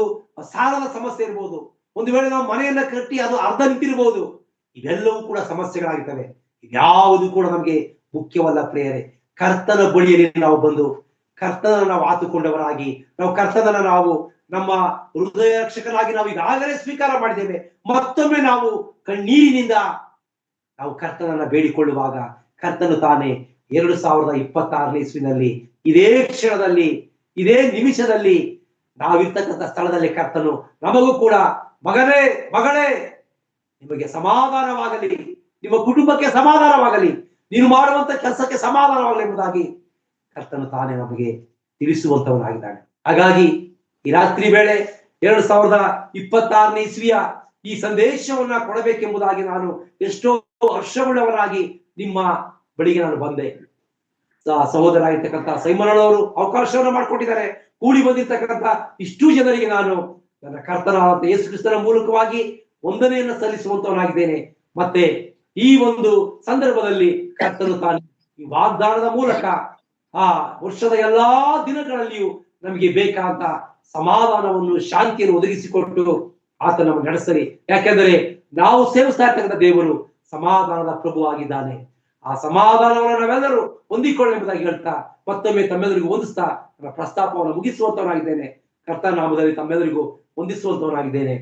ಸಾಲದ ಸಮಸ್ಯೆ ಇರ್ಬೋದು. ಒಂದು ವೇಳೆ ನಾವು ಮನೆಯನ್ನ ಕಟ್ಟಿ ಅದು ಅರ್ಧ ನಿಂತಿರ್ಬೋದು. ಇವೆಲ್ಲವೂ ಕೂಡ ಸಮಸ್ಯೆಗಳಾಗಿರ್ತವೆ. ಇದ್ಯಾವುದು ಕೂಡ ನಮಗೆ ಮುಖ್ಯವಲ್ಲ ಪ್ರಿಯರೇ. ಕರ್ತನ ಬಳಿಯಲ್ಲಿ ನಾವು ಬಂದು ಕರ್ತನ ನಾವು ಆತುಕೊಂಡವರಾಗಿ, ನಾವು ಕರ್ತನನ್ನ ನಾವು ನಮ್ಮ ಹೃದಯ ರಕ್ಷಕನಾಗಿ ನಾವು ಈಗಾಗಲೇ ಸ್ವೀಕಾರ ಮಾಡಿದ್ದೇವೆ. ಮತ್ತೊಮ್ಮೆ ನಾವು ಕಣ್ಣೀರಿನಿಂದ ನಾವು ಕರ್ತನನ್ನ ಬೇಡಿಕೊಳ್ಳುವಾಗ ಕರ್ತನು ತಾನೇ 2026ನೇ ಇಸ್ವಿನಲ್ಲಿ ಇದೇ ಕ್ಷಣದಲ್ಲಿ, ಇದೇ ನಿಮಿಷದಲ್ಲಿ ನಾವಿರ್ತಕ್ಕಂಥ ಸ್ಥಳದಲ್ಲಿ ಕರ್ತನು ನಮಗೂ ಕೂಡ ಮಗನೇ ಮಗಳೇ ನಿಮಗೆ ಸಮಾಧಾನವಾಗಲಿ, ನಿಮ್ಮ ಕುಟುಂಬಕ್ಕೆ ಸಮಾಧಾನವಾಗಲಿ, ನೀನು ಮಾಡುವಂತ ಕೆಲಸಕ್ಕೆ ಸಮಾಧಾನವಾಗಲಿ ಎಂಬುದಾಗಿ ಕರ್ತನು ತಾನೇ ನಮಗೆ ತಿಳಿಸುವಂತವನಾಗಿದ್ದಾನೆ. ಹಾಗಾಗಿ ಈ ರಾತ್ರಿ ವೇಳೆ 2026ನೇ ಇಸ್ವಿಯ ಈ ಸಂದೇಶವನ್ನ ಕೊಡಬೇಕೆಂಬುದಾಗಿ ನಾನು ಎಷ್ಟೋ ಹರ್ಷವುಳ್ಳವರಾಗಿ ನಿಮ್ಮ ಬಳಿಗೆ ನಾನು ಬಂದೆ. ಸಹೋದರ ಆಗಿರ್ತಕ್ಕಂಥ ಸೈಮನವರು ಅವಕಾಶವನ್ನ ಮಾಡಿಕೊಟ್ಟಿದ್ದಾರೆ. ಕೂಡಿ ಬಂದಿರ್ತಕ್ಕಂಥ ಇಷ್ಟು ಜನರಿಗೆ ನಾನು ನನ್ನ ಕರ್ತನಾದ ಯೇಸು ಕ್ರಿಸ್ತನ ಮೂಲಕವಾಗಿ ವಂದನೆಯನ್ನು ಸಲ್ಲಿಸುವಂತವನಾಗಿದ್ದೇನೆ. ಮತ್ತೆ ಈ ಒಂದು ಸಂದರ್ಭದಲ್ಲಿ ಕರ್ತನು ತಾನು ಈ ವಾಗ್ದಾನದ ಮೂಲಕ ಆ ವರ್ಷದ ಎಲ್ಲಾ ದಿನಗಳಲ್ಲಿಯೂ ನಮಗೆ ಬೇಕಾದ ಸಮಾಧಾನವನ್ನು, ಶಾಂತಿಯನ್ನು ಒದಗಿಸಿಕೊಟ್ಟು ಆತ ನಮಗೆ ನಡೆಸಲಿ. ಯಾಕೆಂದರೆ ನಾವು ಸೇವಿಸ್ತಾ ಇರ್ತಕ್ಕಂಥ ದೇವರು ಸಮಾಧಾನದ ಪ್ರಭು ಆಗಿದ್ದಾನೆ. ಆ ಸಮಾಧಾನವನ್ನು ನಾವೆಲ್ಲರೂ ಹೊಂದಿಕೊಳ್ಳುವುದಾಗಿ ಹೇಳ್ತಾ ಮತ್ತೊಮ್ಮೆ ತಮ್ಮೆಲ್ಲರಿಗೂ ಹೊಂದಿಸ್ತಾ ನನ್ನ ಪ್ರಸ್ತಾಪವನ್ನು ಮುಗಿಸುವಂತವನಾಗಿದ್ದೇನೆ. ಕರ್ತನ ನಾಮದಲ್ಲಿ ತಮ್ಮೆಲ್ಲರಿಗೂ ಹೊಂದಿಸುವಂತವನಾಗಿದ್ದೇನೆ.